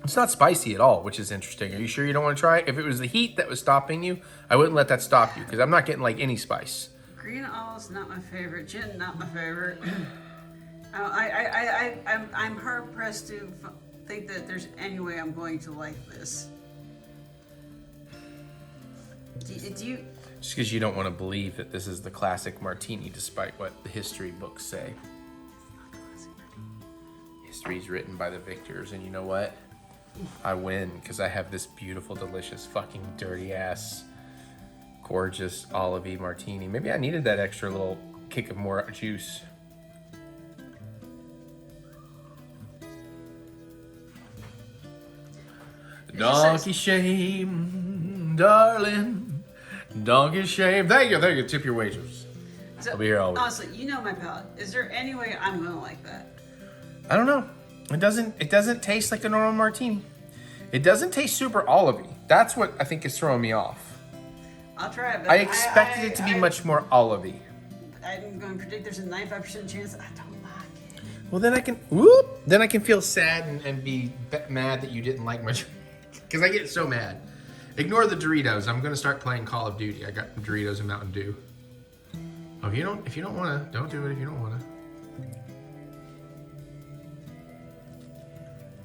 It's not spicy at all, which is interesting. Are you sure you don't want to try it? If it was the heat that was stopping you, I wouldn't let that stop you, because I'm not getting like any spice. Green olives, not my favorite. Gin, not my favorite. I'm hard pressed to think that there's any way I'm going to like this. Do you? Just because you don't want to believe that this is the classic martini, despite what the history books say. History's written by the victors, and you know what? I win because I have this beautiful, delicious, fucking dirty ass, gorgeous olivey martini. Maybe I needed that extra little kick of more juice. Donkey shame, darling. Donkey shame. Thank you. Tip your wages. So, I'll be here always. Honestly, you know my palate. Is there any way I'm gonna like that? I don't know. It doesn't taste like a normal martini. It doesn't taste super olivey. That's what I think is throwing me off. I'll try it. But I expected it to be much more olivey. I'm going to predict there's a 95% chance I don't like it. Well, then I can feel sad and be mad that you didn't like my because I get so mad. Ignore the Doritos. I'm gonna start playing Call of Duty. I got Doritos and Mountain Dew. Oh, if you don't wanna, don't do it. If you don't wanna.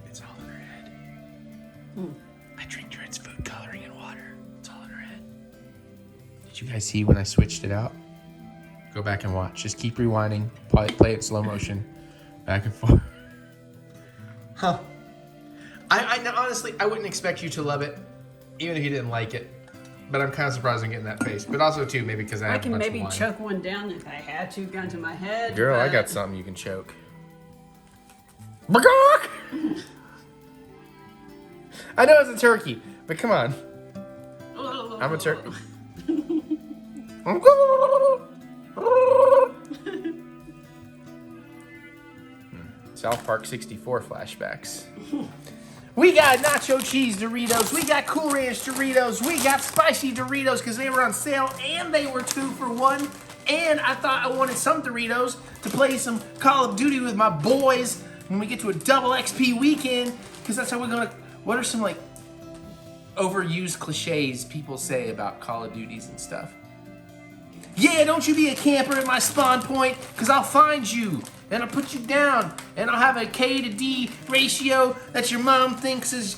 It's all in her head. I drink Dred's food coloring and water. It's all in her head. Did you guys see when I switched it out? Go back and watch. Just keep rewinding. Play it in slow motion. Back and forth. Huh. I honestly, I wouldn't expect you to love it, even if you didn't like it. But I'm kind of surprised I'm getting that face. But also, too, maybe because I have a can bunch maybe of wine. choke one down if I had to, gun to my head. Girl, I but- got something you can choke. I know it's a turkey, but come on. I'm a turkey. South Park 64 flashbacks. We got nacho cheese Doritos. We got Cool Ranch Doritos. We got spicy Doritos because they were on sale and they were 2 for $1. And I thought I wanted some Doritos to play some Call of Duty with my boys when we get to a double XP weekend, because that's how we're gonna. What are some like overused cliches people say about Call of Duties and stuff? Yeah, don't you be a camper at my spawn point, because I'll find you and I'll put you down and I'll have a K to D ratio that your mom thinks is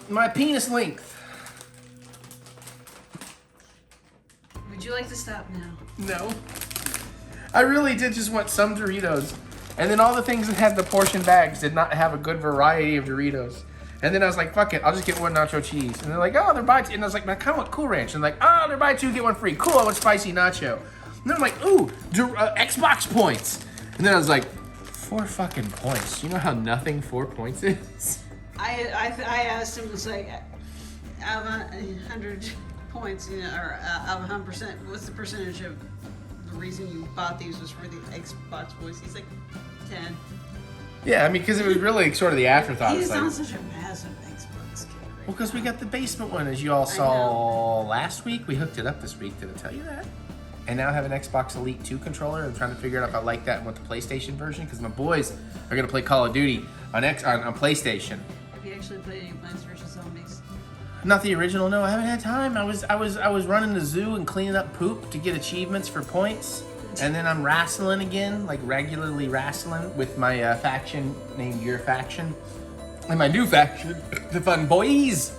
my penis length. Would you like to stop now? No. I really did just want some Doritos. And then all the things that had the portion bags did not have a good variety of Doritos. And then I was like, fuck it, I'll just get one nacho cheese. And they're like, oh, they're buy two. And I was like, I kind of want Cool Ranch. And they're like, oh, they're buy two, get one free. Cool, I want spicy nacho. And then I'm like, ooh, Xbox points. And then I was like, 4 fucking points. You know how nothing 4 points is? I asked him to say, out of 100 points, you know, or out of 100%, what's the percentage of the reason you bought these was for the Xbox voice? He's like, 10. Yeah, I mean, because it was really sort of the afterthought. He It's like, sounds such a massive Xbox kid. well, because we got the basement one, as you all saw last week. We hooked it up this week. Did I tell you that? And now I have an Xbox Elite 2 controller. I'm trying to figure out if I like that and want the PlayStation version, because my boys are going to play Call of Duty on PlayStation. Have you actually played any Plants vs. Zombies? Not the original, no. I haven't had time. I was running the zoo and cleaning up poop to get achievements for points. And then I'm wrestling again, like regularly wrestling with my faction named Your Faction. And my new faction, the Fun Boys.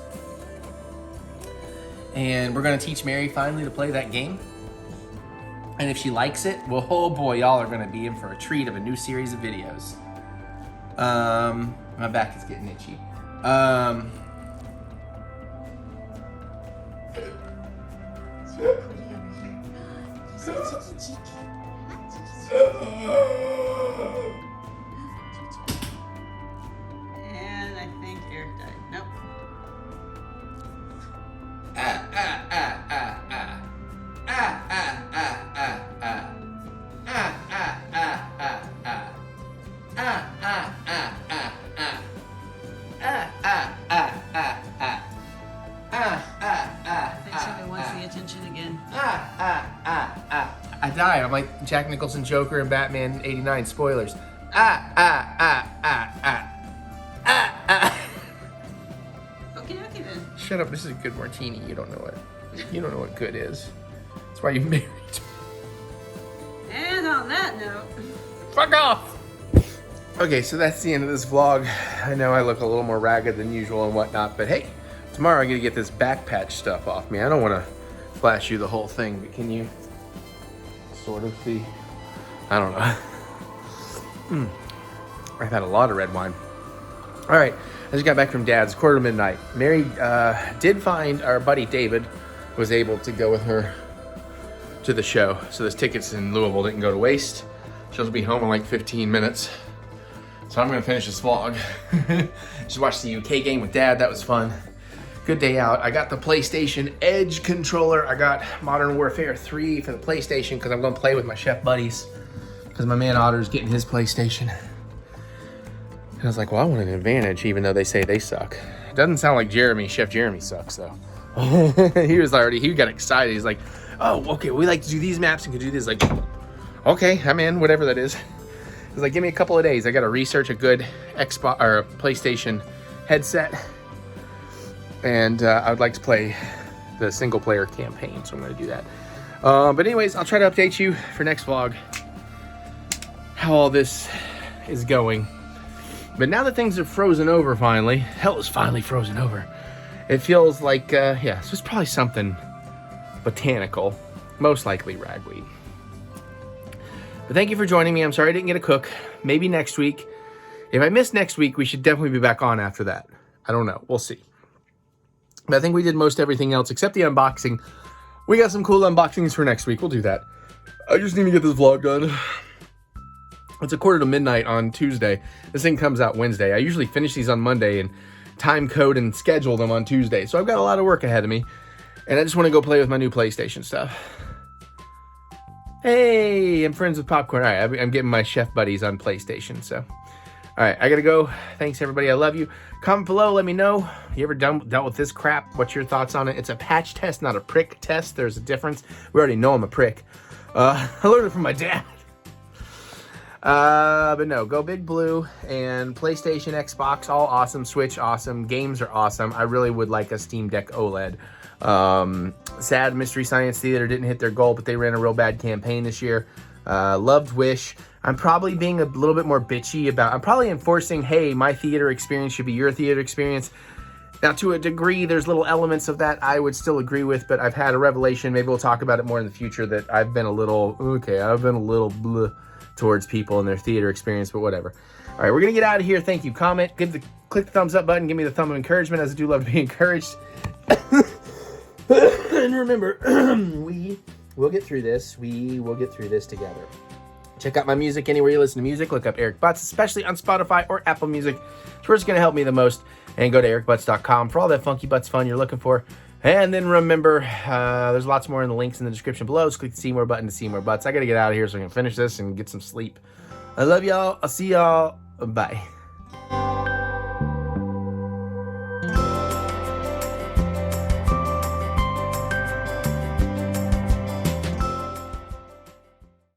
And we're going to teach Mary finally to play that game. And if she likes it, well, oh boy, y'all are going to be in for a treat of a new series of videos. My back is getting itchy. And I think Eric died. Nope. I think somebody wants the attention again. I died. I'm like Jack Nicholson Joker and Batman 89 spoilers. Okay, then. Shut up, this is a good martini. You don't know what good is. That's why you married me. And on that note, Fuck off! Okay, so that's the end of this vlog. I know I look a little more ragged than usual and whatnot, but hey, tomorrow I'm gonna get this back patch stuff off me. I don't wanna flash you the whole thing, but can you sort of see? I don't know. I've had a lot of red wine. All right, I just got back from Dad's, 1:45. Mary did find our buddy David was able to go with her to the show. So those tickets in Louisville didn't go to waste. She'll be home in like 15 minutes. So I'm gonna finish this vlog. Just watched the UK game with Dad, that was fun. Good day out. I got the PlayStation Edge controller. I got Modern Warfare 3 for the PlayStation because I'm gonna play with my chef buddies because my man Otter's getting his PlayStation. And I was like, well, I want an advantage even though they say they suck. It doesn't sound like Chef Jeremy sucks though. He got excited. He's like, oh, okay, we like to do these maps and could do this. Like, okay, I'm in, whatever that is. He's like, give me a couple of days. I got to research a good Xbox or PlayStation headset. And I would like to play the single player campaign, so I'm going to do that. But anyways, I'll try to update you for next vlog how all this is going. But now that things are frozen over finally, hell is finally frozen over. It feels like, yeah, so it's probably something botanical, most likely ragweed. But thank you for joining me. I'm sorry I didn't get a cook. Maybe next week. If I miss next week, we should definitely be back on after that. I don't know. We'll see. But I think we did most everything else except the unboxing. We got some cool unboxings for next week. We'll do that. I just need to get this vlog done. It's 1:45 on Tuesday. This thing comes out Wednesday. I usually finish these on Monday and time code and schedule them on Tuesday. So I've got a lot of work ahead of me. And I just want to go play with my new PlayStation stuff. Hey, I'm friends with Popcorn. All right, I'm getting my chef buddies on PlayStation, so. All right, I gotta go. Thanks, everybody. I love you. Comment below. Let me know. You ever dealt with this crap? What's your thoughts on it? It's a patch test, not a prick test. There's a difference. We already know I'm a prick. I learned it from my dad. But no, go Big Blue and PlayStation, Xbox, all awesome. Switch, awesome. Games are awesome. I really would like a Steam Deck OLED. Sad Mystery Science Theater didn't hit their goal, but they ran a real bad campaign this year. Loved Wish. I'm probably being a little bit more bitchy about, I'm probably enforcing, hey, my theater experience should be your theater experience. Now, to a degree, there's little elements of that I would still agree with, but I've had a revelation, maybe we'll talk about it more in the future, that I've been a little bleh towards people and their theater experience, but whatever. All right, we're gonna get out of here. Thank you. Comment, click the thumbs up button, give me the thumb of encouragement, as I do love to be encouraged. And remember, we will get through this. We will get through this together. Check out my music anywhere you listen to music. Look up Eric Butts, especially on Spotify or Apple Music. It's where it's going to help me the most. And go to ericbutts.com for all that funky butts fun you're looking for. And then remember, there's lots more in the links in the description below. Just click the see more button to see more butts. I got to get out of here so I can finish this and get some sleep. I love y'all. I'll see y'all. Bye.